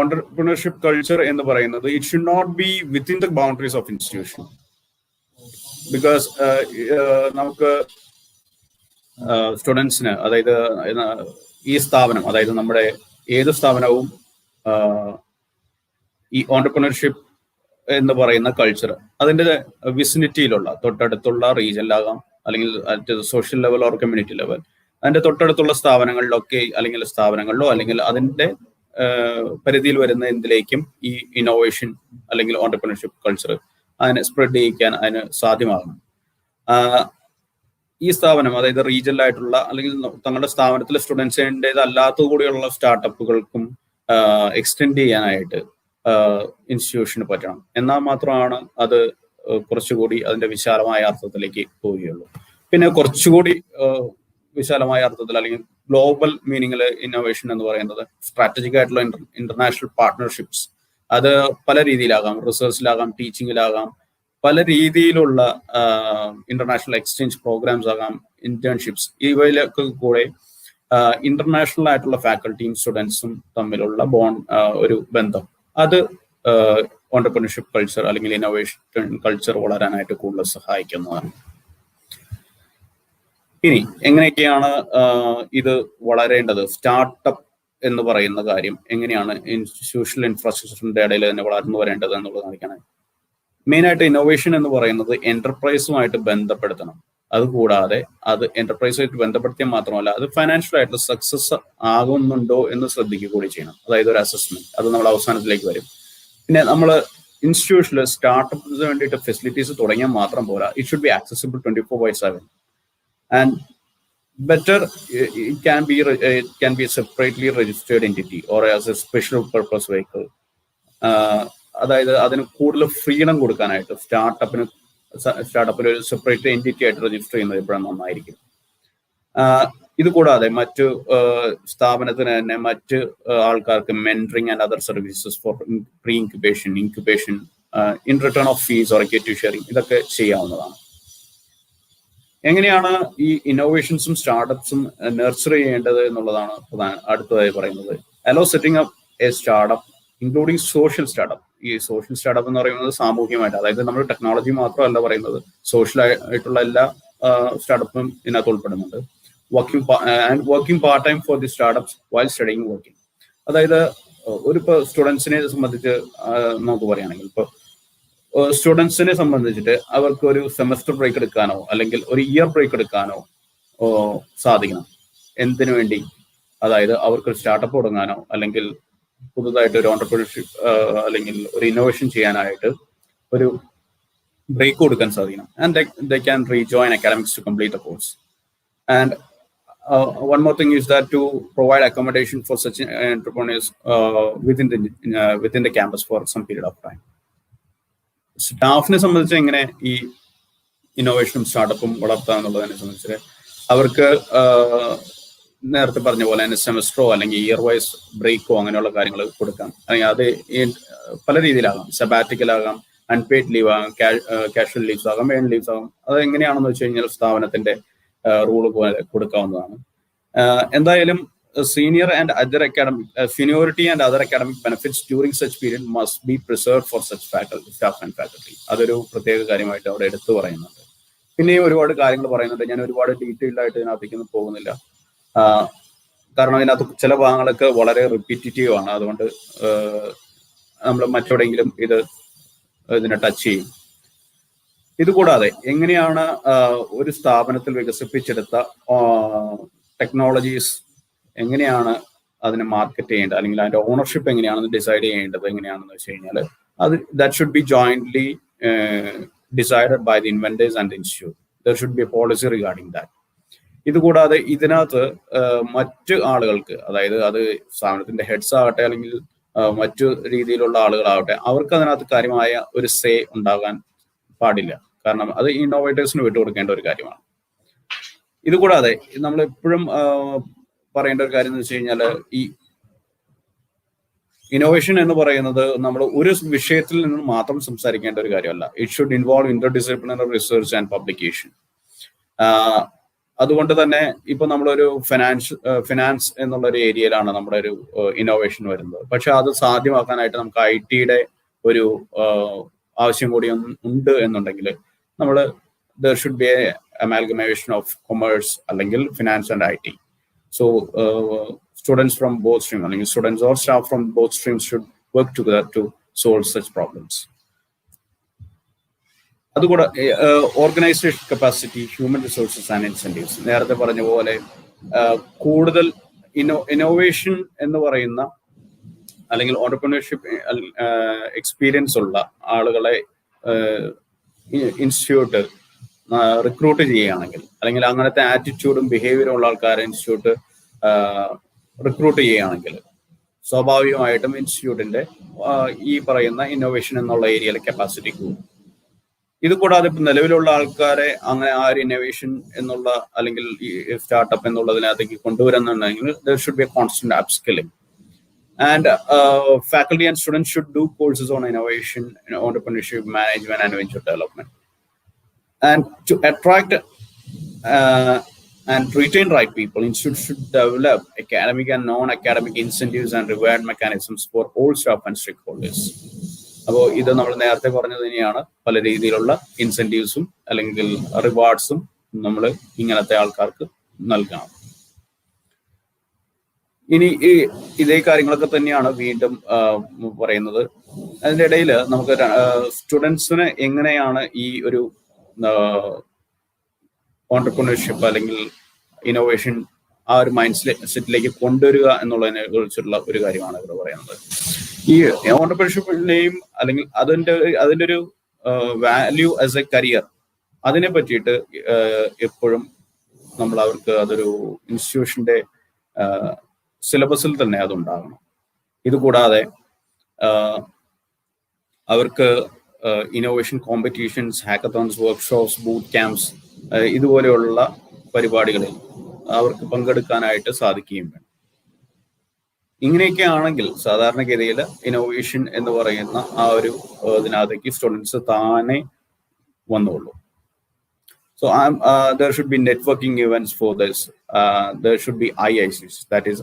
ഓൺട്രപ്രണർഷിപ്പ് കൾച്ചർ എന്ന് പറയുന്നത് it should not be within the boundaries of institution. Because നമുക്ക് സ്റ്റുഡൻസിന്, അതായത് ഈ സ്ഥാപനം, അതായത് നമ്മുടെ ഏത് സ്ഥാപനവും ഈ ഓൺട്രപ്രണർഷിപ്പ് എന്ന് പറയുന്ന കൾച്ചർ അതിന്റെ വിസിനിറ്റിയിലുള്ള തൊട്ടടുത്തുള്ള റീജിയനിലാകാം, അല്ലെങ്കിൽ social level or community level, അതിന്റെ തൊട്ടടുത്തുള്ള സ്ഥാപനങ്ങളിലൊക്കെ അല്ലെങ്കിൽ അതിന്റെ പരിധിയിൽ വരുന്ന എന്തിലേക്കും ഈ ഇന്നോവേഷൻ അല്ലെങ്കിൽ ഓൺട്രപ്രണർഷിപ്പ് കൾച്ചർ അതിനെ സ്പ്രെഡ് ചെയ്യിക്കാൻ അതിന് സാധ്യമാകണം. ഈ സ്ഥാപനം, അതായത് റീജിയനിലായിട്ടുള്ള അല്ലെങ്കിൽ തങ്ങളുടെ സ്ഥാപനത്തിലെ സ്റ്റുഡൻസിൻ്റെതല്ലാത്ത കൂടിയുള്ള സ്റ്റാർട്ടപ്പുകൾക്കും എക്സ്റ്റെൻഡ് ചെയ്യാനായിട്ട് ഇൻസ്റ്റിറ്റ്യൂഷന് പറ്റണം. എന്നാൽ മാത്രമാണ് അത് കുറച്ചുകൂടി അതിന്റെ വിശാലമായ അർത്ഥത്തിലേക്ക് പോവുകയുള്ളൂ. പിന്നെ കുറച്ചുകൂടി വിശാലമായ അർത്ഥത്തിൽ അല്ലെങ്കിൽ ഗ്ലോബൽ മീനിങ്ങിൽ ഇന്നോവേഷൻ എന്ന് പറയുന്നത് സ്ട്രാറ്റജിക് ആയിട്ടുള്ള ഇന്റർനാഷണൽ പാർട്ട്ണർഷിപ്സ്, അത് പല രീതിയിലാകാം, റിസർച്ചിലാകാം, ടീച്ചിങ്ങിലാകാം, പല രീതിയിലുള്ള ഇന്റർനാഷണൽ എക്സ്ചേഞ്ച് പ്രോഗ്രാംസ് ആകാം, ഇന്റേൺഷിപ്സ്, ഇവയിലൊക്കെ കൂടെ ഇന്റർനാഷണൽ ആയിട്ടുള്ള ഫാക്കൽറ്റിയും സ്റ്റുഡൻസും തമ്മിലുള്ള ഒരു ബന്ധം, അത് ഓൺട്രപ്രണർഷിപ്പ് കൾച്ചർ അല്ലെങ്കിൽ ഇന്നോവേഷൻ കൾച്ചർ വളരാനായിട്ട് കൂടുതൽ സഹായിക്കുന്നതാണ്. ഇനി എങ്ങനെയൊക്കെയാണ് ഇത് വളരേണ്ടത്, സ്റ്റാർട്ടപ്പ് എന്ന് പറയുന്ന കാര്യം എങ്ങനെയാണ് ഇൻസ്റ്റിറ്റ്യൂഷണൽ ഇൻഫ്രാസ്ട്രക്ചറിന്റെ ഇടയിൽ തന്നെ വളർന്നു വരേണ്ടത് എന്നുള്ളത് കാണിക്കണം. മെയിനായിട്ട് ഇന്നോവേഷൻ എന്ന് പറയുന്നത് എന്റർപ്രൈസുമായിട്ട് ബന്ധപ്പെടുത്തണം. അതുകൂടാതെ അത് എന്റർപ്രൈസുമായിട്ട് ബന്ധപ്പെടുത്തിയാൽ മാത്രമല്ല, അത് ഫൈനാൻഷ്യൽ ആയിട്ടുള്ള സക്സസ് ആകുന്നുണ്ടോ എന്ന് ശ്രദ്ധിക്കുക കൂടി ചെയ്യണം. അതായത് ഒരു അസസ്മെന്റ്, അത് നമ്മൾ അവസാനത്തിലേക്ക് വരും. പിന്നെ നമ്മൾ ഇൻസ്റ്റിറ്റ്യൂഷനിൽ സ്റ്റാർട്ടപ്പിന് വേണ്ടിയിട്ട് ഫെസിലിറ്റീസ് തുടങ്ങിയാൽ മാത്രം പോരാ, it should B accessible 24/7. And better it can be a separately registered entity or as a special purpose vehicle. അതായത് അതിന് കൂടുതൽ ഫ്രീഡം കൊടുക്കാനായിട്ട് സ്റ്റാർട്ടപ്പിന് ഒരു സെപ്പറേറ്റ് എൻറ്റിറ്റി ആയിട്ട് രജിസ്റ്റർ ചെയ്യുന്നത് എപ്പോഴും നന്നായിരിക്കും. ഇതുകൂടാതെ മറ്റു സ്ഥാപനത്തിന് തന്നെ മറ്റ് ആൾക്കാർക്ക് mentoring and other services four pre incubation in return of fees or equity sharing, ഇതൊക്കെ ചെയ്യാവുന്നതാണ്. എങ്ങനെയാണ് ഈ ഇന്നോവേഷൻസും സ്റ്റാർട്ടപ്സും നർച്ചർ ചെയ്യേണ്ടത് എന്നുള്ളതാണ് അടുത്തതായി പറയുന്നത്. Hello setting up A startup including social startup. ഈ സോഷ്യൽ സ്റ്റാർട്ടപ്പ് എന്ന് പറയുന്നത് സാമൂഹികമായിട്ട്, അതായത് നമ്മൾ ടെക്നോളജി മാത്രമല്ല പറയുന്നത്, സോഷ്യൽ ആയിട്ടുള്ള എല്ലാ സ്റ്റാർട്ടപ്പും ഇതിനകത്ത് ഉൾപ്പെടുന്നുണ്ട്. Working part time for the startups while studying working. അതായത് സ്റ്റുഡൻസിനെ സംബന്ധിച്ച് നമുക്ക് പറയുകയാണെങ്കിൽ, ഇപ്പോൾ സ്റ്റുഡൻസിനെ സംബന്ധിച്ചിട്ട് അവർക്ക് ഒരു സെമസ്റ്റർ ബ്രേക്ക് എടുക്കാനോ അല്ലെങ്കിൽ ഒരു ഇയർ ബ്രേക്ക് എടുക്കാനോ സാധിക്കണം. എന്തിനു വേണ്ടി? അതായത് അവർക്കൊരു സ്റ്റാർട്ടപ്പ് തുടങ്ങാനോ അല്ലെങ്കിൽ പുതുതായിട്ട് ഒരു ഓണ്ടർപ്രണർഷിപ്പ് അല്ലെങ്കിൽ ഒരു ഇന്നോവേഷൻ ചെയ്യാനായിട്ട് ഒരു ബ്രേക്ക് കൊടുക്കാൻ സാധിക്കണം. And they can rejoin academics to complete the course. And one more thing is that to provide accommodation for such entrepreneurs within the campus for some period of time. സ്റ്റാഫിനെ സംബന്ധിച്ച് എങ്ങനെ ഈ ഇന്നോവേഷനും സ്റ്റാർട്ടപ്പും വളർത്താം എന്നുള്ളതിനെ സംബന്ധിച്ച് അവർക്ക് നേരത്തെ പറഞ്ഞ പോലെ തന്നെ സെമസ്റ്ററോ അല്ലെങ്കിൽ ഇയർ വൈസ് ബ്രേക്കോ അങ്ങനെയുള്ള കാര്യങ്ങൾ കൊടുക്കാം. അല്ലെങ്കിൽ അത് പല രീതിയിലാകാം. സബാറ്റിക്കൽ ആകാം, അൺപെയ്ഡ് ലീവ് ആകാം, കാഷ്വൽ ലീവ്സ് ആകാം, ഏൺ ലീവ്സ് ആകാം. അത് എങ്ങനെയാണെന്ന് വെച്ച് കഴിഞ്ഞാൽ സ്ഥാപനത്തിന്റെ റൂള് പോലെ കൊടുക്കാവുന്നതാണ്. എന്തായാലും seniority and other academic benefits during such period must be preserved for such faculty, staff and faculty. അതൊരു പ്രത്യേക കാര്യമായിട്ട് അവിടെ എടുത്തു പറയുന്നുണ്ട്. പിന്നെയും ഒരുപാട് കാര്യങ്ങൾ പറയുന്നുണ്ട്. ഞാൻ ഒരുപാട് ഡീറ്റെയിൽഡ് ആയിട്ട് ഇതിനകത്തേക്കൊന്നും പോകുന്നില്ല. കാരണം ഇതിനകത്ത് ചില ഭാഗങ്ങളൊക്കെ വളരെ റിപ്പീറ്റേറ്റീവ് ആണ്. അതുകൊണ്ട് നമ്മൾ മറ്റെവിടെയെങ്കിലും ഇതിനെ ടച്ച് ചെയ്യും. ഇതുകൂടാതെ എങ്ങനെയാണ് ഒരു സ്ഥാപനത്തിൽ വികസിപ്പിച്ചെടുത്ത ടെക്നോളജീസ് എങ്ങനെയാണ് അതിനെ മാർക്കറ്റ് ചെയ്യേണ്ടത് അല്ലെങ്കിൽ അതിന്റെ ഓണർഷിപ്പ് എങ്ങനെയാണെന്ന് ഡിസൈഡ് ചെയ്യേണ്ടത് എങ്ങനെയാണെന്ന് വെച്ച് കഴിഞ്ഞാൽ that should be jointly decided by the inventors and the institute. There should be a policy regarding that. ഇതുകൂടാതെ ഇതിനകത്ത് മറ്റ് ആളുകൾക്ക്, അതായത് അത് സ്ഥാപനത്തിന്റെ ഹെഡ്സ് ആകട്ടെ അല്ലെങ്കിൽ മറ്റു രീതിയിലുള്ള ആളുകളാവട്ടെ, അവർക്ക് അതിനകത്ത് കാര്യമായ ഒരു സേ ഉണ്ടാകാൻ പാടില്ല. കാരണം അത് ഇന്നോവേറ്റേഴ്സിന് വിട്ടുകൊടുക്കേണ്ട ഒരു കാര്യമാണ്. ഇതുകൂടാതെ നമ്മൾ എപ്പോഴും പറയേണ്ട ഒരു കാര്യം എന്ന് വെച്ച് കഴിഞ്ഞാൽ ഈ ഇന്നോവേഷൻ എന്ന് പറയുന്നത് നമ്മൾ ഒരു വിഷയത്തിൽ നിന്ന് മാത്രം സംസാരിക്കേണ്ട ഒരു കാര്യമല്ല. It should involve interdisciplinary research and publication. അതുകൊണ്ട് തന്നെ ഇപ്പൊ നമ്മളൊരു ഫിനാൻസ് എന്നുള്ള ഒരു ഏരിയയിലാണ് നമ്മുടെ ഒരു ഇന്നോവേഷൻ വരുന്നത്. പക്ഷെ അത് സാധ്യമാക്കാനായിട്ട് നമുക്ക് IT-യുടെ ഒരു ആവശ്യം കൂടി ഉണ്ട് എന്നുണ്ടെങ്കിൽ നമ്മൾ there should be a amalgamation of commerce അല്ലെങ്കിൽ finance and IT. So students from both streams, അല്ലെങ്കിൽ students or staff from both streams should work together to solve such problems. അതുകൂടെ organisation capacity, human resources and incentives. നേരത്തെ പറഞ്ഞ പോലെ കൂടുതൽ innovation എന്ന് പറയുന്ന അല്ലെങ്കിൽ ഓണ്ടർപ്രണർഷിപ്പ് എക്സ്പീരിയൻസ് ഉള്ള ആളുകളെ ഇൻസ്റ്റിറ്റ്യൂട്ട് റിക്രൂട്ട് ചെയ്യുകയാണെങ്കിൽ അല്ലെങ്കിൽ അങ്ങനത്തെ ആറ്റിറ്റ്യൂഡും ബിഹേവിയറും ഉള്ള ആൾക്കാരെ ഇൻസ്റ്റിറ്റ്യൂട്ട് റിക്രൂട്ട് ചെയ്യുകയാണെങ്കിൽ സ്വാഭാവികമായിട്ടും ഇൻസ്റ്റിറ്റ്യൂട്ടിന്റെ ഈ പറയുന്ന ഇന്നോവേഷൻ എന്നുള്ള ഏരിയയിലെ കപ്പാസിറ്റി കൂടും. ഇത് കൂടാതെ ഇപ്പം നിലവിലുള്ള ആൾക്കാരെ അങ്ങനെ ആ ഒരു ഇന്നോവേഷൻ എന്നുള്ള അല്ലെങ്കിൽ ഈ startup എന്നുള്ളതിനകത്തേക്ക് കൊണ്ടുവരുന്നുണ്ടെങ്കിൽ there should be a constant upskilling. And faculty and students should do courses on innovation, entrepreneurship, management, and venture development. And to attract and retain right people, institutes should develop academic and non-academic incentives and reward mechanisms for all staff and stakeholders. അപ്പോൾ ഇത് നമ്മൾ നേരത്തെ പറഞ്ഞത് തന്നെയാണ്. പല രീതിയിലുള്ള ഇൻസെന്റീവ്സും അല്ലെങ്കിൽ റിവാർഡ്സും നമ്മൾ ഇങ്ങനത്തെ ആൾക്കാർക്ക് നൽകണം. ഇനി ഇതേ കാര്യങ്ങളൊക്കെ തന്നെയാണ് വീണ്ടും പറയുന്നത്. അതിൻ്റെ ഇടയിൽ നമുക്ക് സ്റ്റുഡൻസിന് എങ്ങനെയാണ് ഈ ഒരു ഓണ്ടർപ്രണർഷിപ്പ് അല്ലെങ്കിൽ ഇന്നോവേഷൻ ആ ഒരു മൈൻഡ് സെറ്റിലേക്ക് കൊണ്ടുവരിക എന്നുള്ളതിനെ കുറിച്ചുള്ള ഒരു കാര്യമാണ് ഇവിടെ പറയുന്നത്. ഈ ഓണ്ടർപ്രണർഷിപ്പിന്റെയും അല്ലെങ്കിൽ അതിന്റെ ഒരു വാല്യൂ ആസ് എ കരിയർ, അതിനെ പറ്റിയിട്ട് എപ്പോഴും നമ്മൾ അവർക്ക് അതൊരു ഇൻസ്റ്റിറ്റ്യൂഷന്റെ സിലബസിൽ തന്നെ അതുണ്ടാകണം. ഇതുകൂടാതെ അവർക്ക് innovation competitions, ഹാക്കത്തോൺസ്, workshops, boot camps ഇതുപോലെയുള്ള പരിപാടികളിൽ അവർക്ക് പങ്കെടുക്കാനായിട്ട് സാധിക്കുകയും വേണം. ഇങ്ങനെയൊക്കെ ആണെങ്കിൽ സാധാരണഗതിയിൽ ഇന്നോവേഷൻ എന്ന് പറയുന്ന ആ ഒരു ഇതിനകത്തേക്ക് സ്റ്റുഡൻസ് താനെ വന്നുള്ളൂ. So there should be networking events for this. There should be IICs, that is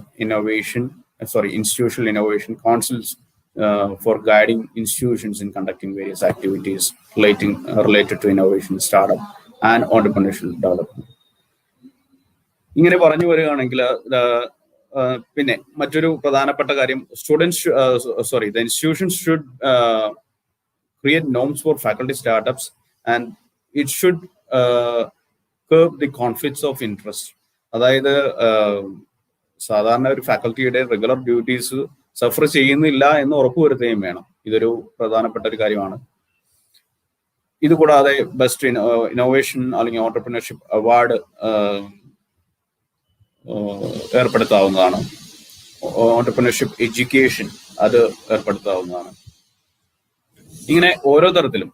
institutional innovation councils for guiding institutions in conducting various activities related to innovation, startup, and entrepreneurial development. ഇങ്ങനെ പറഞ്ഞു വരികയാണെങ്കിൽ പിന്നെ മറ്റൊരു പ്രധാനപ്പെട്ട കാര്യം, the institutions should create norms for faculty startups, and it should curb the conflicts of interest. അതായത് സാധാരണ ഒരു ഫാക്കൽറ്റിയുടെ റെഗുലർ ഡ്യൂട്ടീസ് സഫർ ചെയ്യുന്നില്ല എന്ന് ഉറപ്പുവരുത്തുകയും വേണം. ഇതൊരു പ്രധാനപ്പെട്ട ഒരു കാര്യമാണ്. ഇതുകൂടാതെ ബെസ്റ്റ് ഇന്നോവേഷൻ അല്ലെങ്കിൽ ഓണ്ടർപ്രണർഷിപ്പ് അവാർഡ് ഏർപ്പെടുത്താവുന്നതാണ്. ഓണ്ടർപ്രണർഷിപ്പ് എഡ്യൂക്കേഷൻ അത് ഏർപ്പെടുത്താവുന്നതാണ്. ഇങ്ങനെ ഓരോ തരത്തിലും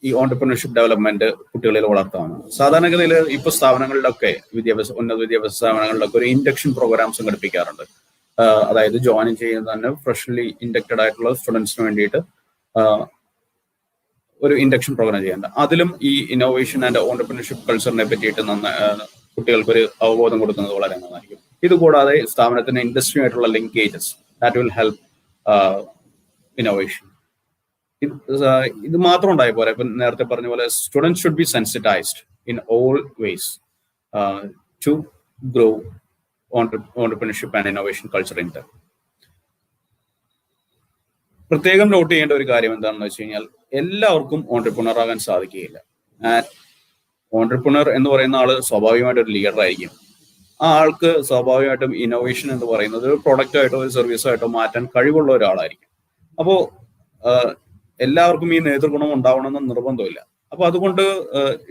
ഈ ഓണ്ടർപ്രണർഷിപ്പ് ഡെവലപ്മെന്റ് കുട്ടികളിൽ വളർത്താവുന്നതാണ്. സാധാരണഗതിയിൽ ഇപ്പൊ സ്ഥാപനങ്ങളിലൊക്കെ ഉന്നത വിദ്യാഭ്യാസ സ്ഥാപനങ്ങളിലൊക്കെ ഒരു ഇൻഡക്ഷൻ പ്രോഗ്രാം സംഘടിപ്പിക്കാറുണ്ട്. അതായത് ജോയിൻ ചെയ്യുന്ന തന്നെ ഫ്രഷ്ലി ഇൻഡക്റ്റഡ് ആയിട്ടുള്ള സ്റ്റുഡൻസിന് വേണ്ടിയിട്ട് ഒരു ഇൻഡക്ഷൻ പ്രോഗ്രാം ചെയ്യേണ്ട. അതിലും ഈ ഇന്നോവേഷൻ ആൻഡ് ഓണ്ടർപ്രണർഷിപ്പ് കൾച്ചറിനെ പറ്റിയിട്ട് കുട്ടികൾക്കൊരു അവബോധം കൊടുക്കുന്നത് വളരെ നന്നായിരിക്കും. ഇതുകൂടാതെ സ്ഥാപനത്തിന് ഇൻഡസ്ട്രിയുമായിട്ടുള്ള linkages that will help innovation. ഇത് മാത്രം ഉണ്ടായ പോലെ ഇപ്പം നേരത്തെ പറഞ്ഞ പോലെ students should be sensitised in all ways to grow entrepreneurship and innovation culture in them. പ്രത്യേകം നോട്ട് ചെയ്യേണ്ട ഒരു കാര്യം എന്താണെന്ന് വെച്ച് കഴിഞ്ഞാൽ എല്ലാവർക്കും ഓണ്ടർപ്രണർ ആകാൻ സാധിക്കുകയില്ല. ഓണ്ടർപ്രണർ എന്ന് പറയുന്ന ആള് സ്വാഭാവികമായിട്ടും ഒരു ലീഡർ ആയിരിക്കും. ആ ആൾക്ക് സ്വാഭാവികമായിട്ടും ഇന്നോവേഷൻ എന്ന് പറയുന്നത് ഒരു പ്രൊഡക്റ്റ് ആയിട്ടോ ഒരു സർവീസോ ആയിട്ടോ മാറ്റാൻ കഴിവുള്ള ഒരാളായിരിക്കും. അപ്പോൾ എല്ലാവർക്കും ഈ നേതൃഗുണം ഉണ്ടാവണമെന്ന് നിർബന്ധമില്ല. അപ്പൊ അതുകൊണ്ട്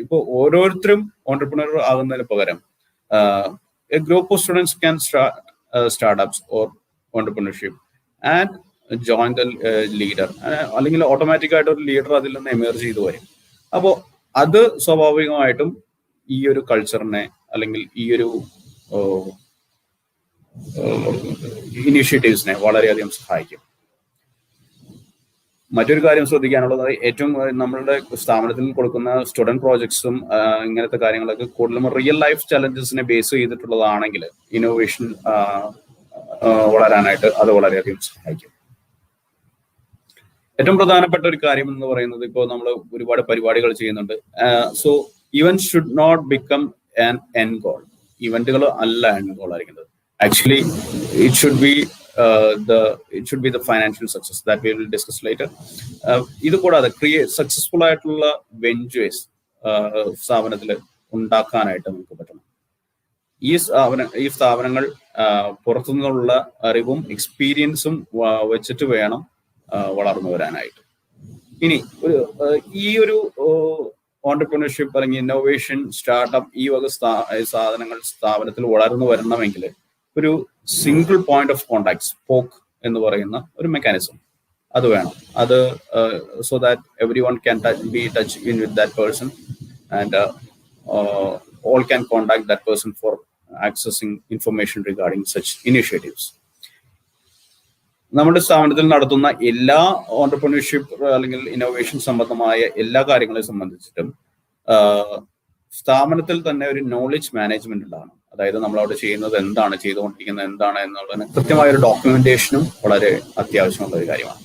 ഇപ്പോൾ ഓരോരുത്തരും ഓണ്ടർപ്രണർ ആകുന്നതിന് പകരം A group of students can startups or entrepreneurship and join the leader, അല്ലെങ്കിൽ ഓട്ടോമാറ്റിക് ആയിട്ട് ഒരു ലീഡർ അതിൽ നിന്ന് എമേർജ് ചെയ്തു വരും. അപ്പോൾ അത് സ്വാഭാവികമായിട്ടും ഈ ഒരു കൾച്ചറിനെ അല്ലെങ്കിൽ ഈ ഒരു ഇനിഷ്യേറ്റീവ്സിനെ വളരെയധികം സഹായിക്കും. മറ്റൊരു കാര്യം ശ്രദ്ധിക്കാനുള്ളത്, ഏറ്റവും നമ്മളുടെ സ്ഥാപനത്തിൽ കൊടുക്കുന്ന സ്റ്റുഡന്റ് പ്രോജക്ട്സും ഇങ്ങനത്തെ കാര്യങ്ങളൊക്കെ കൂടുതലും റിയൽ ലൈഫ് ചലഞ്ചസിനെ ബേസ് ചെയ്തിട്ടുള്ളതാണെങ്കിൽ ഇന്നോവേഷൻ വളരാനായിട്ട് അത് വളരെയധികം സഹായിക്കും. ഏറ്റവും പ്രധാനപ്പെട്ട ഒരു കാര്യം എന്ന് പറയുന്നത്, ഇപ്പോൾ നമ്മൾ ഒരുപാട് പരിപാടികൾ ചെയ്യുന്നുണ്ട്. So event should not become an end goal. ഇവന്റുകൾ അല്ല എൻഡ് ഗോൾ ആയിരിക്കുന്നത്. Actually it should be the financial success that we will discuss later. ഇത് കൂടാതെ സക്സസ്ഫുൾ ആയിട്ടുള്ള വെഞ്ചേഴ്സ് സ്ഥാപനത്തിൽ ഉണ്ടാക്കാനായിട്ട് നമുക്ക് പറ്റണം. ഈ സ്ഥാപനങ്ങൾ പുറത്തുനിന്നുള്ള അറിവും എക്സ്പീരിയൻസും വെച്ചിട്ട് വേണം വളർന്നു വരാനായിട്ട്. ഇനി ഈ ഒരു ഓണ്ടർപ്രണർഷിപ്പ് അല്ലെങ്കിൽ ഇന്നോവേഷൻ സ്റ്റാർട്ടപ്പ് ഈ വക സാധനങ്ങൾ സ്ഥാപനത്തിൽ വളർന്നു വരണമെങ്കിൽ ഒരു single point of contact, spoke എന്ന് പറയുന്ന ഒരു മെക്കാനിസം അത് വേണം. അത് so that every one can be touch in with that person and all can contact that person for accessing information regarding such initiatives. നമ്മുടെ സ്ഥാപനത്തിൽ നടത്തുന്ന എല്ലാ ഓണ്ടർപ്രണർഷിപ്പ് അല്ലെങ്കിൽ ഇന്നോവേഷൻ സംബന്ധമായ എല്ലാ കാര്യങ്ങളെ സംബന്ധിച്ചിട്ടും സ്ഥാപനത്തിൽ തന്നെ ഒരു നോളജ് മാനേജ്മെന്റ് ഉണ്ടാകണം. അതായത് നമ്മൾ അവിടെ ചെയ്യുന്നത് എന്താണ്, ചെയ്തുകൊണ്ടിരിക്കുന്നത് എന്താണ് എന്നുള്ളതിന് കൃത്യമായ ഒരു ഡോക്യുമെന്റേഷനും വളരെ അത്യാവശ്യമുള്ള ഒരു കാര്യമാണ്.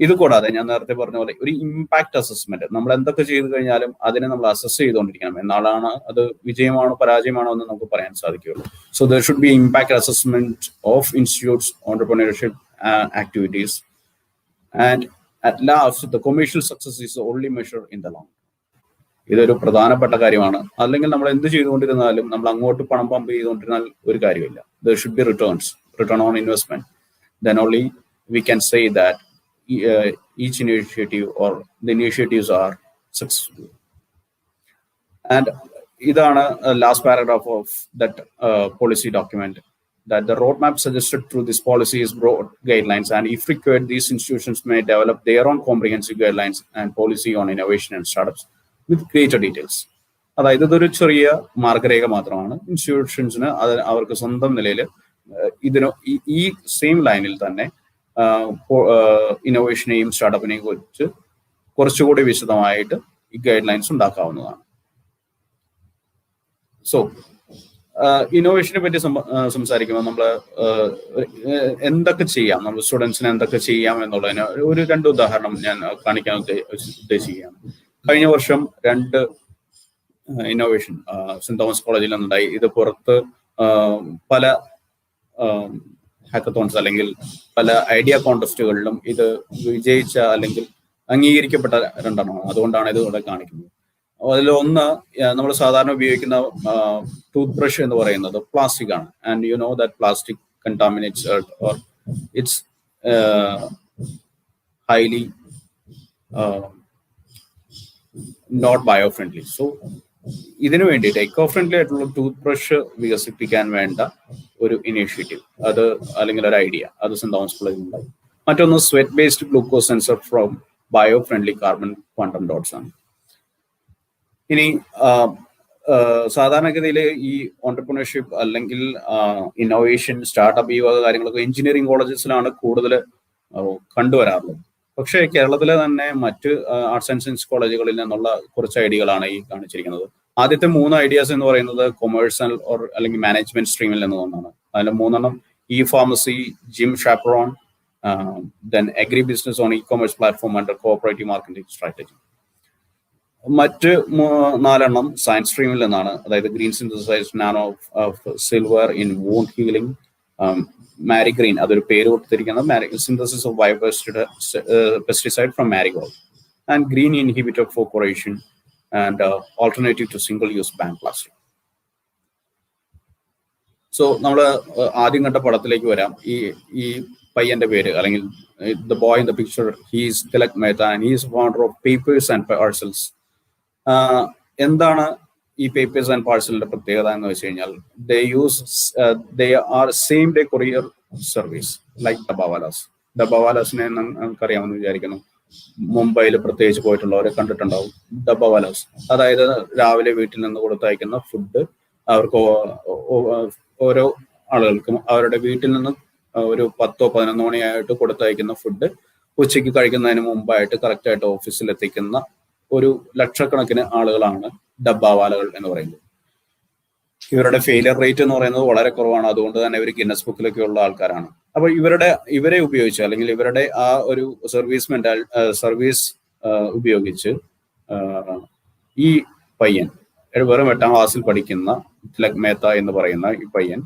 ഇത് കൂടാതെ ഞാൻ നേരത്തെ പറഞ്ഞ പോലെ ഒരു ഇമ്പാക്ട് അസസ്മെന്റ്, നമ്മൾ എന്തൊക്കെ ചെയ്തു കഴിഞ്ഞാലും അതിനെ നമ്മൾ അസസ് ചെയ്തുകൊണ്ടിരിക്കണം. എന്നാലാണ് അത് വിജയമാണോ പരാജയമാണോ എന്ന് നമുക്ക് പറയാൻ സാധിക്കുകയുള്ളൂ. So there should be impact assessment of institutes entrepreneurship activities and at last the commercial success is only measure in the long. ഇതൊരു പ്രധാനപ്പെട്ട കാര്യമാണ്. അല്ലെങ്കിൽ നമ്മൾ എന്ത് ചെയ്തുകൊണ്ടിരുന്നാലും നമ്മൾ അങ്ങോട്ട് പണം പമ്പ് ചെയ്തുകൊണ്ടിരുന്നാൽ ഒരു കാര്യമില്ല. There should be return on investment. Then only we can say that each initiative or the initiatives are successful. And idana last paragraph of that policy document, that the roadmap suggested through this policy is broad guidelines, and if required these institutions may develop their own comprehensive guidelines and policy on innovation and startups with greater details. അതായത് ഇതൊരു ചെറിയ മാർഗരേഖ മാത്രമാണ്. ഇൻസ്റ്റിറ്റ്യൂഷൻസിന് അവർക്ക് സ്വന്തം നിലയിൽ ഇതിന് ഈ സെയിം ലൈനിൽ തന്നെ ഇന്നോവേഷനെയും സ്റ്റാർട്ടപ്പിനെയും കുറിച്ച് കുറച്ചുകൂടി വിശദമായിട്ട് ഈ ഗൈഡ് ലൈൻസ് ഉണ്ടാക്കാവുന്നതാണ്. സോ ഇന്നോവേഷനെ പറ്റി സംസാരിക്കുമ്പോൾ നമ്മൾ എന്തൊക്കെ ചെയ്യാം, നമ്മൾ സ്റ്റുഡൻസിന് എന്തൊക്കെ ചെയ്യാം എന്നുള്ളതിന് ഒരു 2 ഉദാഹരണം ഞാൻ കാണിക്കാൻ ഉദ്ദേശിക്കുകയാണ്. കഴിഞ്ഞ വർഷം 2 ഇന്നോവേഷൻ സെന്റ് തോമസ് കോളേജിൽ നിന്നുണ്ടായി. ഇത് പുറത്ത് പല ഹാക്കത്തോൺസ് അല്ലെങ്കിൽ പല ഐഡിയ കോൺടെസ്റ്റുകളിലും ഇത് വിജയിച്ച അല്ലെങ്കിൽ അംഗീകരിക്കപ്പെട്ട രണ്ടെണ്ണമാണ്. അതുകൊണ്ടാണ് ഇത് ഇവിടെ കാണിക്കുന്നത്. അതിലൊന്ന് നമ്മൾ സാധാരണ ഉപയോഗിക്കുന്ന ടൂത്ത് ബ്രഷ് എന്ന് പറയുന്നത് പ്ലാസ്റ്റിക് ആണ്. And you know that plastic contaminates earth, or it's highly not bio-friendly. So ഇതിനു വേണ്ടിയിട്ട് എക്കോ ഫ്രണ്ട്ലി ആയിട്ടുള്ള ടൂത്ത് ബ്രഷ് വികസിപ്പിക്കാൻ വേണ്ട ഒരു ഇനീഷ്യേറ്റീവ്, അത് അല്ലെങ്കിൽ ഒരു ഐഡിയ, അത് സെന്റ് തോമസ് കോളേജിൽ ഉണ്ടായി. മറ്റൊന്ന് sweat based glucose sensor from bio friendly carbon quantum dots ആണ്. ഇനി സാധാരണഗതിയിൽ ഈ ഓണ്ടർപ്രണർഷിപ്പ് അല്ലെങ്കിൽ ഇന്നോവേഷൻ, സ്റ്റാർട്ടപ്പ് ഈ വക കാര്യങ്ങളൊക്കെ എഞ്ചിനീയറിംഗ് കോളേജസിലാണ് കൂടുതൽ കണ്ടുവരാറുള്ളത്. പക്ഷേ കേരളത്തിലെ തന്നെ മറ്റ് ആർട്സ് ആൻഡ് സയൻസ് കോളേജുകളിൽ നിന്നുള്ള കുറച്ച് ഐഡിയകളാണ് ഈ കാണിച്ചിരിക്കുന്നത്. ആദ്യത്തെ 3 ഐഡിയാസ് എന്ന് പറയുന്നത് കൊമേഴ്സ്യൽ ഓർ അല്ലെങ്കിൽ മാനേജ്മെന്റ് സ്ട്രീമിൽ നിന്ന് ഒന്നാണ്. അതിൽ 3 e pharmacy, gym chaperone, then agribusiness on e commerce platform under cooperative marketing strategy. മറ്റ് 4 സയൻസ് സ്ട്രീമിൽ നിന്നാണ്. അതായത് green synthesised nano silver in wound healing, Marigreen, അതൊരു പേര് കൊടുത്തിരിക്കുന്ന synthesis of biopesticide from marigold, and green inhibitor for corrosion and alternative to single use ban plastic. So നമ്മൾ ആദ്യം കണ്ട പടത്തിലേക്ക് വരാം. ഈ പയ്യന്റെ പേര് അല്ലെങ്കിൽ the boy in the picture, he's Tilak Mehta and he's founder of papers and parcels. എന്താണ് ഈ പേപ്പേഴ്സ് ആൻഡ് പാഴ്സലിന്റെ പ്രത്യേകത എന്ന് വെച്ച് കഴിഞ്ഞാൽ, they are same day courier service like ഡബ്ബാവാലാസ്. ഡബ്ബാവാലാസിനെ നമുക്കറിയാമെന്ന് വിചാരിക്കുന്നു. മുംബൈയിൽ പ്രത്യേകിച്ച് പോയിട്ടുള്ളവരെ കണ്ടിട്ടുണ്ടാവും. ഡബ്ബാവാലാസ് അതായത് രാവിലെ വീട്ടിൽ നിന്ന് കൊടുത്തയക്കുന്ന ഫുഡ് അവർക്ക് ഓരോ ആളുകൾക്കും അവരുടെ വീട്ടിൽ നിന്ന് ഒരു 10-11 മണിയായിട്ട് കൊടുത്തയക്കുന്ന ഫുഡ് ഉച്ചയ്ക്ക് കഴിക്കുന്നതിന് മുമ്പായിട്ട് കറക്റ്റായിട്ട് ഓഫീസിൽ എത്തിക്കുന്ന ഒരു ലക്ഷക്കണക്കിന് ആളുകളാണ് ഡബ്ബാവാലകൾ എന്ന് പറയുന്നത്. ഇവരുടെ ഫെയിലിയർ റേറ്റ് എന്ന് പറയുന്നത് വളരെ കുറവാണ്. അതുകൊണ്ട് തന്നെ ഇവർ ഗിന്നസ് ബുക്കിലൊക്കെ ഉള്ള ആൾക്കാരാണ്. അപ്പോൾ ഇവരെ ഉപയോഗിച്ച് അല്ലെങ്കിൽ ഇവരുടെ ആ ഒരു സർവീസ് ഉപയോഗിച്ച് ഈ പയ്യൻ വെറും 8ാം ക്ലാസ്സിൽ പഠിക്കുന്ന തിലക് മേത്ത എന്ന് പറയുന്ന ഈ പയ്യൻ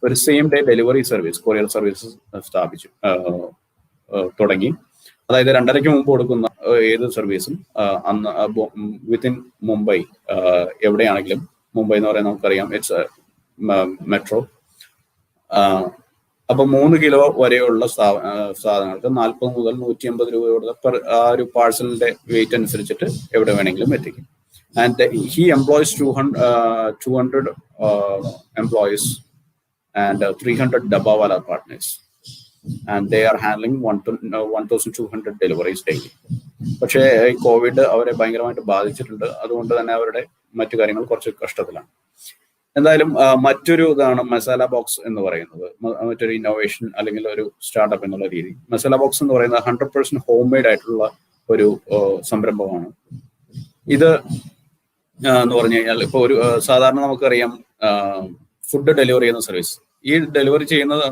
ഒരു same day delivery service, courier service തുടങ്ങി. അതായത് 2:30 മുമ്പ് കൊടുക്കുന്ന ഏത് സർവീസും അന്ന് വിത്തിൻ മുംബൈ എവിടെയാണെങ്കിലും, മുംബൈ എന്ന് പറയുന്നത് നമുക്കറിയാം ഇറ്റ്സ് മെട്രോ. അപ്പൊ 3 കിലോ വരെയുള്ള സാധനങ്ങൾക്ക് 40 മുതൽ 150 രൂപയുടെ ആ ഒരു പാഴ്സലിന്റെ വെയിറ്റ് അനുസരിച്ചിട്ട് എവിടെ വേണമെങ്കിലും എത്തിക്കും. And he employs 200 employees and 300 dabbawala partners. And they are handling 1,200 deliveries daily. പക്ഷേ ഈ കോവിഡ് അവരെ ഭയങ്കരമായിട്ട് ബാധിച്ചിട്ടുണ്ട്. അതുകൊണ്ട് തന്നെ അവരുടെ മറ്റു കാര്യങ്ങൾ കുറച്ച് കഷ്ടത്തിലാണ്. എന്തായാലും മറ്റൊരു ഇതാണ് മസാല ബോക്സ് എന്ന് പറയുന്നത്. മറ്റൊരു ഇന്നോവേഷൻ അല്ലെങ്കിൽ ഒരു സ്റ്റാർട്ടപ്പ് എന്നുള്ള രീതി. മസാല ബോക്സ് എന്ന് പറയുന്നത് 100% ഹോം മെയ്ഡ് ആയിട്ടുള്ള ഒരു സംരംഭമാണ്. ഇത് എന്ന് പറഞ്ഞു കഴിഞ്ഞാൽ ഇപ്പോൾ ഒരു സാധാരണ നമുക്കറിയാം ഫുഡ് ഡെലിവറി ചെയ്യുന്ന സർവീസ്. ഈ ഡെലിവറി ചെയ്യുന്നത്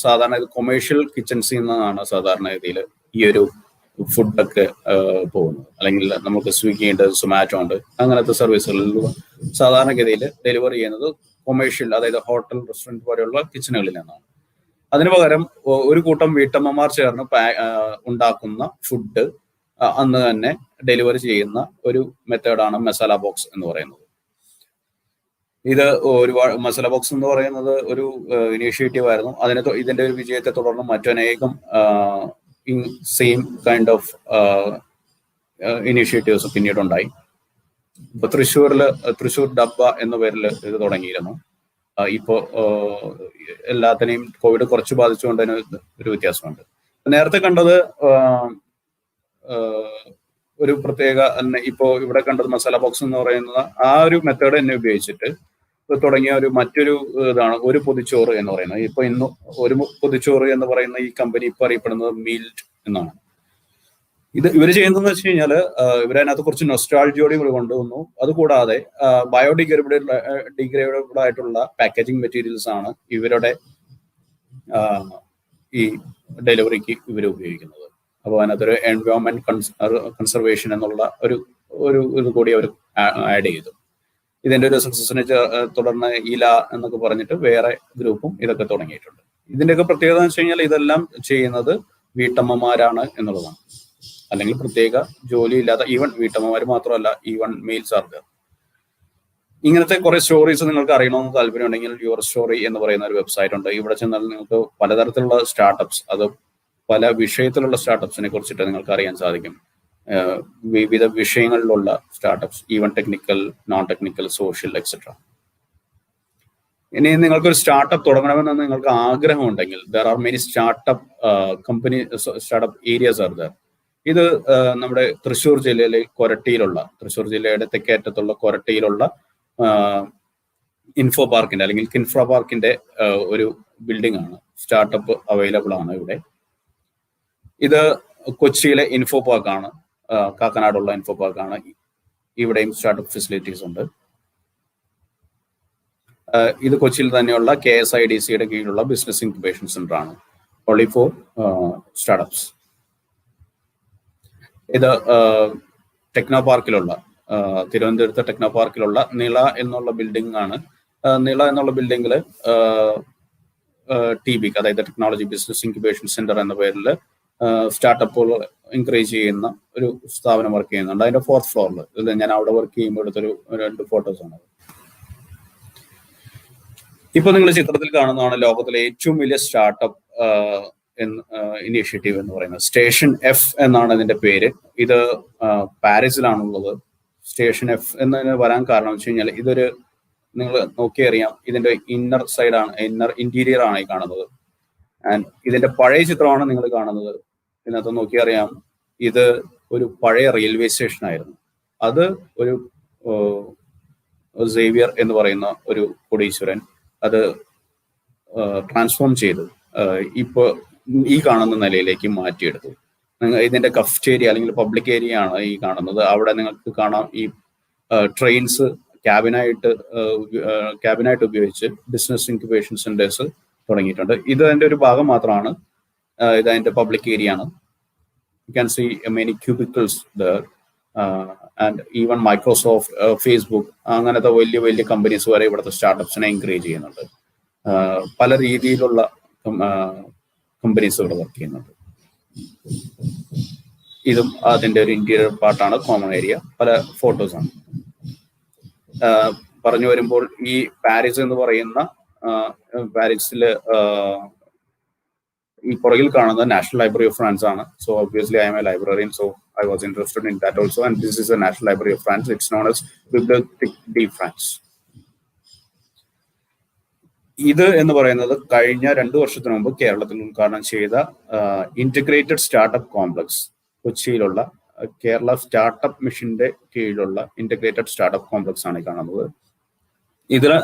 സാധാരണ കൊമേഴ്ഷ്യൽ കിച്ചൺസിൽ നിന്നാണ് സാധാരണ രീതിയിൽ ഈ ഒരു ഫുഡൊക്കെ പോകുന്നത്. അല്ലെങ്കിൽ നമുക്ക് സ്വിഗ്ഗി ഉണ്ട്, സൊമാറ്റോ ഉണ്ട്, അങ്ങനത്തെ സർവീസുകളിൽ സാധാരണഗതിയിൽ ഡെലിവറി ചെയ്യുന്നത് കൊമേഴ്ഷ്യൽ, അതായത് ഹോട്ടൽ, റെസ്റ്റോറൻറ്റ് പോലെയുള്ള കിച്ചണുകളിൽ നിന്നാണ്. അതിനു പകരം ഒരു കൂട്ടം വീട്ടമ്മമാർ ചേർന്ന് ഉണ്ടാക്കുന്ന ഫുഡ് അന്ന് തന്നെ ഡെലിവറി ചെയ്യുന്ന ഒരു മെത്തേഡാണ് മസാല ബോക്സ് എന്ന് പറയുന്നത്. ഇത് ഒരുപാട് മസാല ബോക്സ് എന്ന് പറയുന്നത് ഒരു ഇനീഷ്യേറ്റീവ് ആയിരുന്നു. ഇതിന്റെ ഒരു വിജയത്തെ തുടർന്ന് മറ്റനേകം സെയിം കൈൻഡ് ഓഫ് ഇനീഷ്യേറ്റീവ്സ് പിന്നീടുണ്ടായി. ഇപ്പൊ തൃശ്ശൂർ ഡബ്ബ എന്ന പേരിൽ ഇത് തുടങ്ങിയിരുന്നു. ഇപ്പോ എല്ലാത്തിനെയും കോവിഡ് കുറച്ച് ബാധിച്ചുകൊണ്ട് തന്നെ ഒരു വ്യത്യാസമുണ്ട്. നേരത്തെ കണ്ടത് ഒരു പ്രത്യേക ഇപ്പോ ഇവിടെ കണ്ടത് മസാല ബോക്സ് എന്ന് പറയുന്നത് ആ ഒരു മെത്തേഡ് തന്നെ ഉപയോഗിച്ചിട്ട് തുടങ്ങിയ മറ്റൊരു ഇതാണ് ഒരു പൊതിച്ചോറ് എന്ന് പറയുന്നത്. ഇപ്പൊ ഇന്ന് ഒരു പൊതിച്ചോറ് എന്ന് പറയുന്ന ഈ കമ്പനി ഇപ്പൊ അറിയപ്പെടുന്നത് മീൽറ്റ് എന്നാണ്. ഇവർ ചെയ്യുന്നതെന്ന് വെച്ച് കഴിഞ്ഞാൽ ഇവരതിനകത്ത് കുറച്ച് നൊസ്റ്റാൾജിയോടെ കൊണ്ടുവന്നു. അതുകൂടാതെ ബയോഡിഗ്രേഡബിൾ ആയിട്ടുള്ള പാക്കേജിങ് മെറ്റീരിയൽസ് ആണ് ഇവരുടെ ഈ ഡെലിവറിക്ക് ഇവർ ഉപയോഗിക്കുന്നത്. അപ്പോൾ അതിനകത്തൊരു എൻവയോൺമെന്റ് കൺസർവേഷൻ എന്നുള്ള ഒരു ഇത് കൂടി അവർ ആഡ് ചെയ്തു. ഇതിന്റെ ഒരു സക്സസിനെ തുടർന്ന് ഇല എന്നൊക്കെ പറഞ്ഞിട്ട് വേറെ ഗ്രൂപ്പും ഇതൊക്കെ തുടങ്ങിയിട്ടുണ്ട്. ഇതിൻ്റെയൊക്കെ പ്രത്യേകത എന്ന് വെച്ച് കഴിഞ്ഞാൽ ഇതെല്ലാം ചെയ്യുന്നത് വീട്ടമ്മമാരാണ് എന്നുള്ളതാണ്. അല്ലെങ്കിൽ പ്രത്യേക ജോലി ഇല്ലാത്ത, ഈവൻ വീട്ടമ്മമാർ മാത്രമല്ല, ഈവൻ മെയിൽസ് ആർക്ക്. ഇങ്ങനത്തെ കുറെ സ്റ്റോറീസ് നിങ്ങൾക്ക് അറിയണമെന്ന് താല്പര്യം ഉണ്ടെങ്കിൽ യുവർ സ്റ്റോറി എന്ന് പറയുന്ന ഒരു വെബ്സൈറ്റ് ഉണ്ട്. ഇവിടെ ചെന്നാൽ നിങ്ങൾക്ക് പലതരത്തിലുള്ള സ്റ്റാർട്ടപ്സ്, അത് പല വിഷയത്തിലുള്ള സ്റ്റാർട്ടപ്സിനെ കുറിച്ചിട്ട് നിങ്ങൾക്ക് അറിയാൻ സാധിക്കും. വിവിധ വിഷയങ്ങളിലുള്ള startups, even technical, non technical, social etcetera. ഇനി നിങ്ങൾക്കൊരു സ്റ്റാർട്ടപ്പ് തുടങ്ങണമെന്ന് നിങ്ങൾക്ക് ആഗ്രഹമുണ്ടെങ്കിൽ there are many startup company, startup areas are there. ഇത് നമ്മുടെ തൃശ്ശൂർ ജില്ലയിലെ കൊരട്ടിയിലുള്ള, തൃശ്ശൂർ ജില്ലയുടെ തെക്കേറ്റത്തുള്ള കൊരട്ടിയിലുള്ള ഇൻഫോ പാർക്കിന്റെ അല്ലെങ്കിൽ കിൻഫ്ര പാർക്കിന്റെ ഒരു ബിൽഡിംഗ് ആണ്. സ്റ്റാർട്ടപ്പ് അവൈലബിൾ ആണ് ഇവിടെ. ഇത് കൊച്ചിയിലെ ഇൻഫോ പാർക്കാണ്, കാക്കനാടുള്ള ഇൻഫോ പാർക്കാണ്. ഇവിടെയും സ്റ്റാർട്ടപ്പ് ഫെസിലിറ്റീസ് ഉണ്ട്. ഇത് കൊച്ചിയിൽ തന്നെയുള്ള KSIDCയുടെ കീഴിലുള്ള ബിസിനസ് ഇൻക്യുബേഷൻ സെന്റർ ആണ്, ഓൺലി ഫോർ സ്റ്റാർട്ടപ്സ്. ഇത് ടെക്നോ പാർക്കിലുള്ള, തിരുവനന്തപുരത്ത് ടെക്നോ പാർക്കിലുള്ള നിള എന്നുള്ള ബിൽഡിംഗ് ആണ്. നിള എന്നുള്ള ബിൽഡിങ്ങിൽ TBIC, അതായത് ടെക്നോളജി ബിസിനസ് ഇൻക്യുബേഷൻ സെന്റർ എന്ന പേരിൽ സ്റ്റാർട്ടപ്പുകൾ എൻകറേജ് ചെയ്യുന്ന ഒരു സ്ഥാപനം വർക്ക് ചെയ്യുന്നുണ്ട്. അതിന്റെ 4th ഫ്ലോറിൽ. ഇത് ഞാൻ അവിടെ വർക്ക് ചെയ്യുമ്പോൾ എടുത്തൊരു 2 ഫോട്ടോസാണ്. ഇപ്പൊ നിങ്ങൾ ചിത്രത്തിൽ കാണുന്നതാണ് ലോകത്തിലെ ഏറ്റവും വലിയ സ്റ്റാർട്ടപ്പ് ഇനീഷ്യേറ്റീവ് എന്ന് പറയുന്നത്. സ്റ്റേഷൻ F എന്നാണ് ഇതിന്റെ പേര്. ഇത് പാരീസിലാണുള്ളത്. സ്റ്റേഷൻ F എന്നതിന് വരാൻ കാരണം വെച്ച് കഴിഞ്ഞാൽ ഇതൊരു, നിങ്ങൾ നോക്കിയറിയാം, ഇതിന്റെ ഇന്നർ സൈഡാണ്, ഇന്റീരിയർ ആണ് ഈ കാണുന്നത്. ആൻഡ് ഇതിന്റെ പഴയ ചിത്രമാണ് നിങ്ങൾ കാണുന്നത്. ഇതിനകത്ത് നോക്കിയറിയാം, ഇത് ഒരു പഴയ റെയിൽവേ സ്റ്റേഷൻ ആയിരുന്നു. അത് ഒരു സേവിയർ എന്ന് പറയുന്ന ഒരു കോടീശ്വരൻ അത് ട്രാൻസ്ഫോം ചെയ്ത് ഇപ്പോൾ ഈ കാണുന്ന നിലയിലേക്ക് മാറ്റിയെടുത്തു. ഇതിന്റെ കഫ്റ്റേരിയ അല്ലെങ്കിൽ പബ്ലിക് ഏരിയ ആണ് ഈ കാണുന്നത്. അവിടെ നിങ്ങൾക്ക് കാണാം ഈ ട്രെയിൻസ് ക്യാബിനായിട്ട് ഉപയോഗിച്ച് ബിസിനസ് ഇൻക്യുബേഷൻ സെന്റേഴ്സ് തുടങ്ങിയിട്ടുണ്ട്. ഇത് അതിന്റെ ഒരു ഭാഗം മാത്രമാണ്. ഇത് അതിന്റെ പബ്ലിക് ഏരിയ ആണ്. You can see many cubicles there. And even Microsoft, Facebook, അങ്ങനത്തെ വലിയ വലിയ കമ്പനീസ് വരെ ഇവിടുത്തെ സ്റ്റാർട്ടപ്സിനെ എൻകറേജ് ചെയ്യുന്നുണ്ട്. പല രീതിയിലുള്ള കമ്പനീസ് ഇവിടെ വർക്ക് ചെയ്യുന്നുണ്ട്. ഇതും അതിന്റെ ഒരു ഇന്റീരിയർ പാർട്ടാണ്, കോമൺ ഏരിയ. പല ഫോട്ടോസാണ്. പറഞ്ഞു വരുമ്പോൾ ഈ പാരീസ് എന്ന് പറയുന്ന, പാരീസിൽ ഈ പുറകിൽ കാണുന്നത് നാഷണൽ ലൈബ്രറി ഓഫ് ഫ്രാൻസ് ആണ്. So obviously I M A librarian, so I was interested in that also, and this is the National Library of France. It's known as Bibliothèque de France. ഇത് എന്ന് പറയുന്നത് കഴിഞ്ഞ 2 വർഷത്തിന് മുമ്പ് കേരളത്തിൽ ഉദ്ഘാടനം ചെയ്ത ഇന്റഗ്രേറ്റഡ് സ്റ്റാർട്ടപ്പ് കോംപ്ലക്സ്, കൊച്ചിയിലുള്ള കേരള സ്റ്റാർട്ടപ്പ് മിഷന്റെ കീഴിലുള്ള ഇന്റഗ്രേറ്റഡ് സ്റ്റാർട്ടപ്പ് കോംപ്ലക്സ് ആണ് ഈ കാണുന്നത്. ഇതിൽ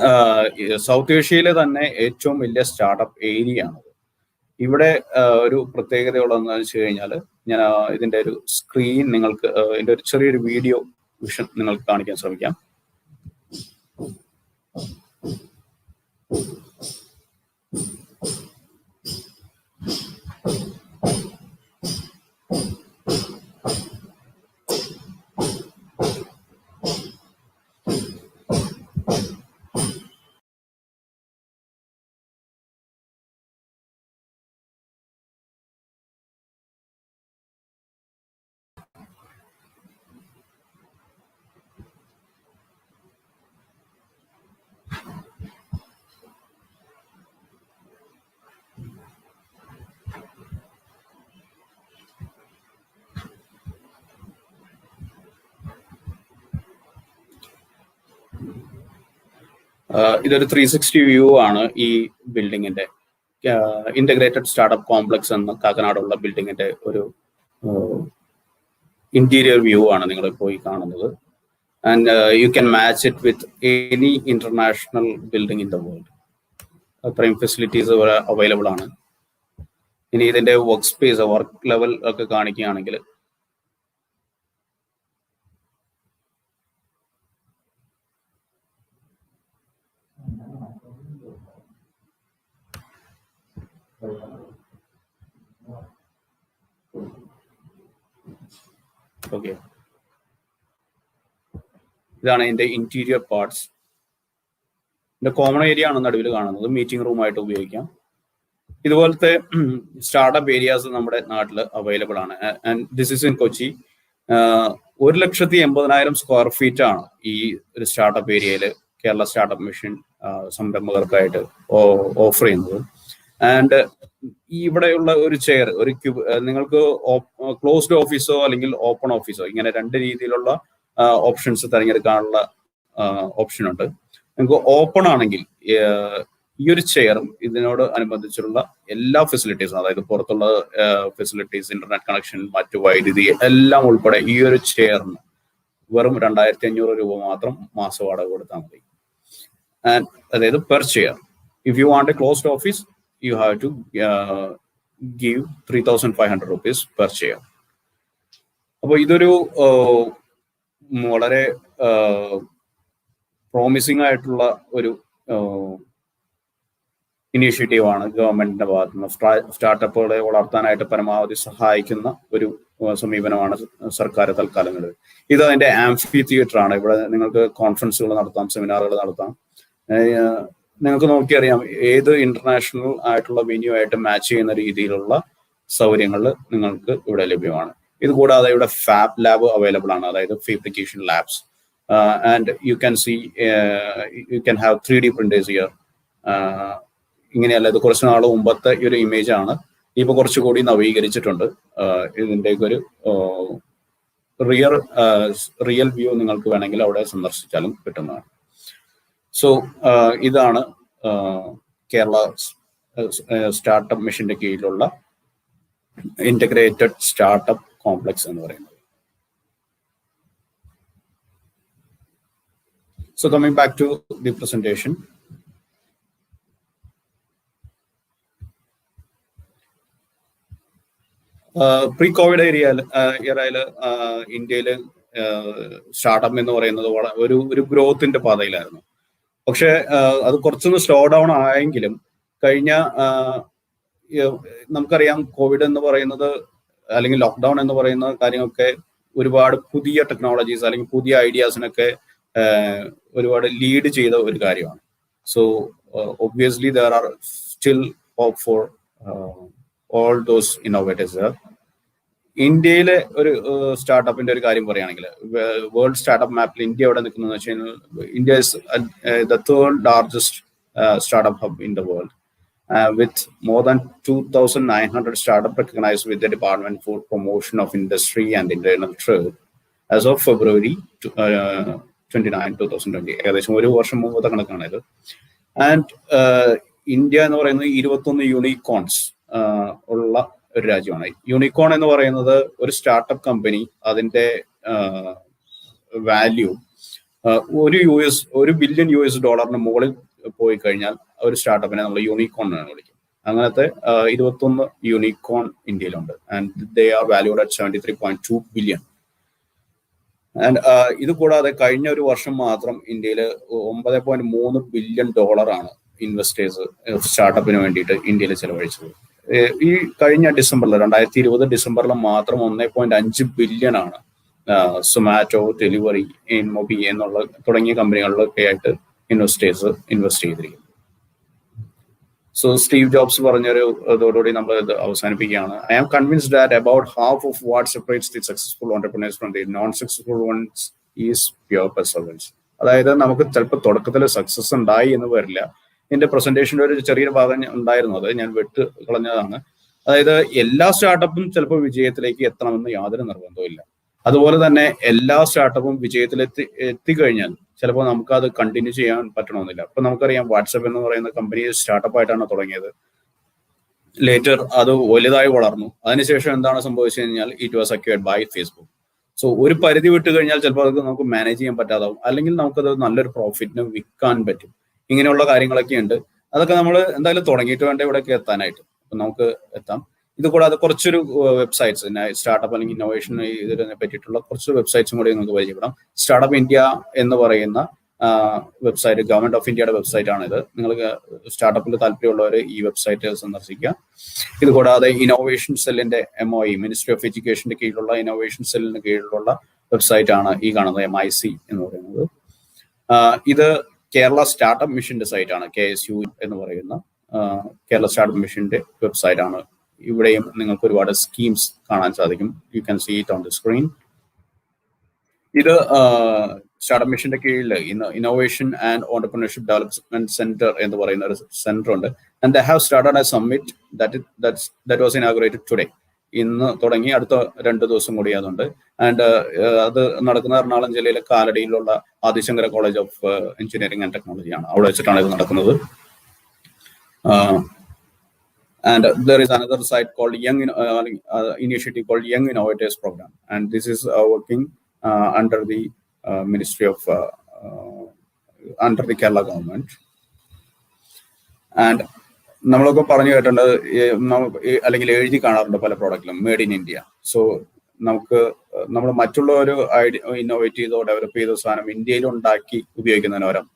സൗത്ത് ഏഷ്യയിലെ തന്നെ ഏറ്റവും വലിയ സ്റ്റാർട്ടപ്പ് ഏരിയ ആണ്. ഇവിടെ ഒരു പ്രത്യേകതയുള്ളതെന്ന് വെച്ച് കഴിഞ്ഞാൽ, ഞാൻ ഇതിന്റെ ഒരു സ്ക്രീൻ നിങ്ങൾക്ക്, ഇതിന്റെ ഒരു ചെറിയൊരു വീഡിയോ വിഷൻ നിങ്ങൾക്ക് കാണിക്കാൻ ശ്രമിക്കാം. ഇതൊരു 360 വ്യൂ ആണ് ഈ ബിൽഡിങ്ങിന്റെ. ഇന്റഗ്രേറ്റഡ് സ്റ്റാർട്ടപ്പ് കോംപ്ലക്സ് എന്ന കാക്കനാടുള്ള ബിൽഡിങ്ങിന്റെ ഒരു ഇന്റീരിയർ വ്യൂ ആണ് നിങ്ങൾ ഇപ്പോൾ ഈ കാണുന്നത്. And you can match it with any international building in the world. അത്രയും ഫെസിലിറ്റീസ് അവൈലബിൾ ആണ്. ഇനി ഇതിന്റെ വർക്ക് സ്പേസ്, വർക്ക് ലെവൽ ഒക്കെ കാണിക്കുകയാണെങ്കിൽ, ഓക്കെ, ഇതാണ് ഇതിന്റെ ഇന്റീരിയർ പാർട്സ്. ഇതിന്റെ കോമൺ ഏരിയ ആണ് നടുവിൽ കാണുന്നത്. മീറ്റിംഗ് റൂമായിട്ട് ഉപയോഗിക്കാം. ഇതുപോലത്തെ സ്റ്റാർട്ടപ്പ് ഏരിയാസ് നമ്മുടെ നാട്ടിൽ അവൈലബിൾ ആണ്. And this is in Kochi. 1,80,000 square feet ആണ് ഈ ഒരു സ്റ്റാർട്ടപ്പ് ഏരിയയിൽ കേരള സ്റ്റാർട്ടപ്പ് മിഷൻ സംരംഭകർക്കായിട്ട് ഓഫർ ചെയ്യുന്നത്. ആൻഡ് ഇവിടെയുള്ള ഒരു ചെയർ, ഒരു നിങ്ങൾക്ക് ക്ലോസ്ഡ് ഓഫീസോ അല്ലെങ്കിൽ ഓപ്പൺ ഓഫീസോ, ഇങ്ങനെ 2 രീതിയിലുള്ള ഓപ്ഷൻസ് തിരഞ്ഞെടുക്കാനുള്ള ഓപ്ഷൻ ഉണ്ട്. നിങ്ങൾക്ക് ഓപ്പൺ ആണെങ്കിൽ ഈ ഒരു ചെയറും ഇതിനോട് അനുബന്ധിച്ചുള്ള എല്ലാ ഫെസിലിറ്റീസും, അതായത് പുറത്തുള്ള ഫെസിലിറ്റീസ്, ഇന്റർനെറ്റ് കണക്ഷൻ, മറ്റു വൈദ്യുതി എല്ലാം ഉൾപ്പെടെ ഈ ഒരു ചെയറിന് വെറും 2,500 രൂപ മാത്രം മാസ വാടക കൊടുത്താൽ മതി. ആൻഡ് അതായത് per chair. If you want A closed office you have to give 3,500 rupees per chair. അപ്പോൾ ഇതൊരു വളരെ പ്രോമിസിംഗ് ആയിട്ടുള്ള ഒരു ഇനീഷ്യേറ്റീവ് ആണ് ഗവൺമെന്റിന്റെ ഭാഗത്തു നിന്ന്. സ്റ്റാർട്ടപ്പുകളെ വളർത്താനായിട്ട് പരമാവധി സഹായിക്കുന്ന ഒരു സമീപനമാണ് സർക്കാർ തൽക്കാലങ്ങളിൽ. ഇത് അതിന്റെ ആംഫി തിയേറ്റർ ആണ്. ഇവിടെ നിങ്ങൾക്ക് കോൺഫറൻസുകൾ നടത്താം, സെമിനാറുകൾ നടത്താം. നിങ്ങൾക്ക് നോക്കിയറിയാം, ഏത് ഇന്റർനാഷണൽ ആയിട്ടുള്ള വെന്യൂ ആയിട്ട് മാച്ച് ചെയ്യുന്ന രീതിയിലുള്ള സൗകര്യങ്ങൾ നിങ്ങൾക്ക് ഇവിടെ ലഭ്യമാണ്. ഇത് കൂടാതെ ഇവിടെ ഫാബ് ലാബ് അവൈലബിൾ ആണ്, അതായത് fabrication labs. And you can have 3D printers here. ഇങ്ങനെയല്ല, ഇത് കുറച്ച് നാൾ മുമ്പത്തെ ഈ ഒരു ഇമേജ് ആണ്. ഇപ്പൊ കുറച്ചുകൂടി നവീകരിച്ചിട്ടുണ്ട്. ഇതിൻ്റെയൊക്കെ ഒരു റിയൽ വ്യൂ നിങ്ങൾക്ക് വേണമെങ്കിൽ അവിടെ സന്ദർശിച്ചാലും കിട്ടുന്നതാണ്. സോ ഇതാണ് കേരള സ്റ്റാർട്ടപ്പ് മിഷന്റെ കീഴിലുള്ള ഇന്റഗ്രേറ്റഡ് സ്റ്റാർട്ടപ്പ് കോംപ്ലക്സ് എന്ന് പറയുന്നത്. So coming back to the presentation. Pre-COVID ഏറയിൽ ഇന്ത്യയിൽ സ്റ്റാർട്ടപ്പ് എന്ന് പറയുന്നത് ഒരു ഗ്രോത്തിന്റെ പാതയിലായിരുന്നു. പക്ഷെ അത് കുറച്ചൊന്ന് സ്ലോ ഡൗൺ ആയെങ്കിലും കഴിഞ്ഞ നമുക്കറിയാം, കോവിഡ് എന്ന് പറയുന്നത് അല്ലെങ്കിൽ ലോക്ക്ഡൗൺ എന്ന് പറയുന്ന കാര്യങ്ങളൊക്കെ ഒരുപാട് പുതിയ ടെക്നോളജീസ് അല്ലെങ്കിൽ പുതിയ ഐഡിയാസിനൊക്കെ ഒരുപാട് ലീഡ് ചെയ്ത ഒരു കാര്യമാണ്. So obviously there are still hope for all those innovators. ഇന്ത്യയിലെ ഒരു സ്റ്റാർട്ടപ്പിന്റെ ഒരു കാര്യം പറയുകയാണെങ്കിൽ, വേൾഡ് സ്റ്റാർട്ടപ്പ് മാപ്പിൽ ഇന്ത്യ എവിടെ നിൽക്കുന്നതെന്ന് വെച്ച് കഴിഞ്ഞാൽ, India is the 3rd largest startup hub in the world, with more than 2,900 startups recognized with the Department for Promotion of Industry and International Trade as of February 29, 2020. ഏകദേശം ഒരു വർഷം മുമ്പത്തെ കണക്കാണ് ഇത്. ആൻഡ് ഇന്ത്യ എന്ന് പറയുന്നത് 21 യൂണിക്കോൺസ് ഉള്ള ഒരു രാജ്യമാണ്. യൂണിക്കോൺ എന്ന് പറയുന്നത് ഒരു സ്റ്റാർട്ടപ്പ് കമ്പനി അതിന്റെ വാല്യൂ $1 ബില്യൺ മുകളിൽ പോയി കഴിഞ്ഞാൽ ഒരു സ്റ്റാർട്ടപ്പിനെ നമ്മൾ യൂണിക്കോൺ എന്ന് വിളിക്കും. അങ്ങനത്തെ 21 യൂണിക്കോൺ ഇന്ത്യയിലുണ്ട്. And they are valued at $73.2 billion. And ഇത് കൂടാതെ കഴിഞ്ഞ ഒരു വർഷം മാത്രം ഇന്ത്യയിൽ $9.3 ബില്യൺ ആണ് ഇൻവെസ്റ്റേഴ്സ് സ്റ്റാർട്ടപ്പിന് വേണ്ടിയിട്ട് ഇന്ത്യയിൽ ചെലവഴിച്ചത്. ഈ കഴിഞ്ഞ ഡിസംബറിൽ 2020 ഡിസംബറിൽ മാത്രം 1.5 ബില്യൺ ആണ് സൊമാറ്റോ, ഡെലിവറി, മൊബി എന്നുള്ള തുടങ്ങിയ കമ്പനികളിലൊക്കെ ആയിട്ട് ഇൻവെസ്റ്റേഴ്സ് ഇൻവെസ്റ്റ് ചെയ്തിരിക്കും. സോ സ്റ്റീവ് ജോബ്സ് പറഞ്ഞൊരു ഇതോടുകൂടി നമ്മൾ ഇത് അവസാനിപ്പിക്കുകയാണ്. I am convinced that about half of what separates the successful entrepreneurs from the non successful ones is pure perseverance. അതായത് നമുക്ക് ചിലപ്പോൾ തുടക്കത്തിൽ സക്സസ് ഉണ്ടായി എന്ന് വരില്ല. എന്റെ പ്രസന്റേഷൻ്റെ ഒരു ചെറിയൊരു ഭാഗം ഉണ്ടായിരുന്നു, അത് ഞാൻ വിട്ട് കളഞ്ഞതാണ്. അതായത് എല്ലാ സ്റ്റാർട്ടപ്പും ചിലപ്പോൾ വിജയത്തിലേക്ക് എത്തണമെന്ന് യാതൊരു നിർബന്ധവും. അതുപോലെ തന്നെ എല്ലാ സ്റ്റാർട്ടപ്പും എത്തിക്കഴിഞ്ഞാൽ ചിലപ്പോൾ നമുക്ക് അത് കണ്ടിന്യൂ ചെയ്യാൻ പറ്റണമെന്നില്ല. അപ്പൊ നമുക്കറിയാം, വാട്സപ്പ് എന്ന് പറയുന്ന കമ്പനി സ്റ്റാർട്ടപ്പ് ആയിട്ടാണ് തുടങ്ങിയത്. ലേറ്റർ അത് വലുതായി വളർന്നു. അതിനുശേഷം എന്താണ് സംഭവിച്ചു കഴിഞ്ഞാൽ, it was acquired by Facebook. So ഒരു പരിധി വിട്ട് കഴിഞ്ഞാൽ ചിലപ്പോൾ അത് നമുക്ക് മാനേജ് ചെയ്യാൻ പറ്റാതാവും, അല്ലെങ്കിൽ നമുക്കത് നല്ലൊരു പ്രോഫിറ്റിന് വിൽക്കാൻ പറ്റും. ഇങ്ങനെയുള്ള കാര്യങ്ങളൊക്കെ ഉണ്ട്. അതൊക്കെ നമ്മൾ എന്തായാലും തുടങ്ങിയിട്ട് വേണ്ട ഇവിടേക്ക് എത്താനായിട്ട്. അപ്പൊ നമുക്ക് എത്താം. ഇത് കൂടാതെ കുറച്ചൊരു വെബ്സൈറ്റ്സ്, സ്റ്റാർട്ടപ്പ് അല്ലെങ്കിൽ ഇന്നോവേഷൻ ഇതിനെ പറ്റിയിട്ടുള്ള കുറച്ച് വെബ്സൈറ്റ്സും കൂടി നിങ്ങൾക്ക് പരിചയപ്പെടാം. സ്റ്റാർട്ടപ്പ് ഇന്ത്യ എന്ന് പറയുന്ന വെബ്സൈറ്റ് ഗവൺമെന്റ് ഓഫ് ഇന്ത്യയുടെ വെബ്സൈറ്റ് ആണ് ഇത്. നിങ്ങൾക്ക് സ്റ്റാർട്ടപ്പിൽ താല്പര്യമുള്ളവർ ഈ വെബ്സൈറ്റ് സന്ദർശിക്കുക. ഇത് കൂടാതെ ഇന്നോവേഷൻ സെല്ലിന്റെ MOE, മിനിസ്ട്രി ഓഫ് എഡ്യൂക്കേഷന്റെ കീഴിലുള്ള ഇന്നോവേഷൻ സെല്ലിന് കീഴിലുള്ള വെബ്സൈറ്റ് ആണ് ഈ കാണുന്നത്, MIC എന്ന് പറയുന്നത്. ഇത് കേരള സ്റ്റാർട്ടപ്പ് മിഷന്റെ സൈറ്റാണ്, KSU എന്ന് പറയുന്ന കേരള സ്റ്റാർട്ടപ്പ് മിഷന്റെ വെബ്സൈറ്റ് ആണ്. ഇവിടെയും നിങ്ങൾക്ക് ഒരുപാട് സ്കീംസ് കാണാൻ സാധിക്കും. You can see it on the screen. ഇത് സ്റ്റാർട്ടപ്പ് മിഷന്റെ കീഴിൽ innovation and entrepreneurship development centre എന്ന് പറയുന്ന ഒരു സെന്റർ ഉണ്ട്. And they have started a summit that was inaugurated today. ഇന്ന് തുടങ്ങി, അടുത്ത 2 ദിവസം കൂടി അതുണ്ട്. ആൻഡ് അത് നടക്കുന്ന എറണാകുളം ജില്ലയിലെ കാലടിയിലുള്ള Adi Shankara college of engineering and technology ആണ്. അവിടെ വെച്ചിട്ടാണ് ഇത് നടക്കുന്നത്. And there is another site called initiative called Young Innovators Program, and this is working under the Ministry of under the Kerala government. And നമ്മളൊക്കെ പറഞ്ഞു കേട്ടിട്ടുണ്ട്, അല്ലെങ്കിൽ എഴുതി കാണാറുണ്ട് പല പ്രോഡക്റ്റിലും മേഡ് ഇൻ ഇന്ത്യ. സോ നമ്മൾ മറ്റുള്ളവർ ഇന്നോവേറ്റ് ചെയ്തോ ഡെവലപ്പ് ചെയ്ത സാധനം ഇന്ത്യയിൽ ഉണ്ടാക്കി ഉപയോഗിക്കുന്നതിന് പകരം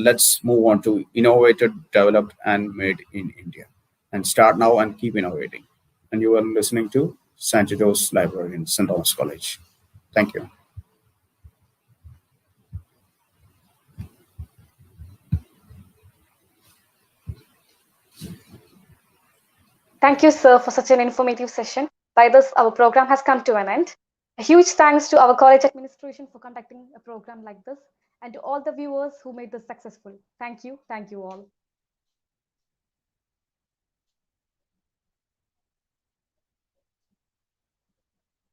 let's move on to innovated, developed and made in India, and start now and keep innovating. And you are listening to Sanchito's Library in St. Thomas College. Thank you. Thank you, sir, for such an informative session. By this, our program has come to an end. A huge thanks to our college administration for conducting a program like this, and to all the viewers who made this successful. Thank you all.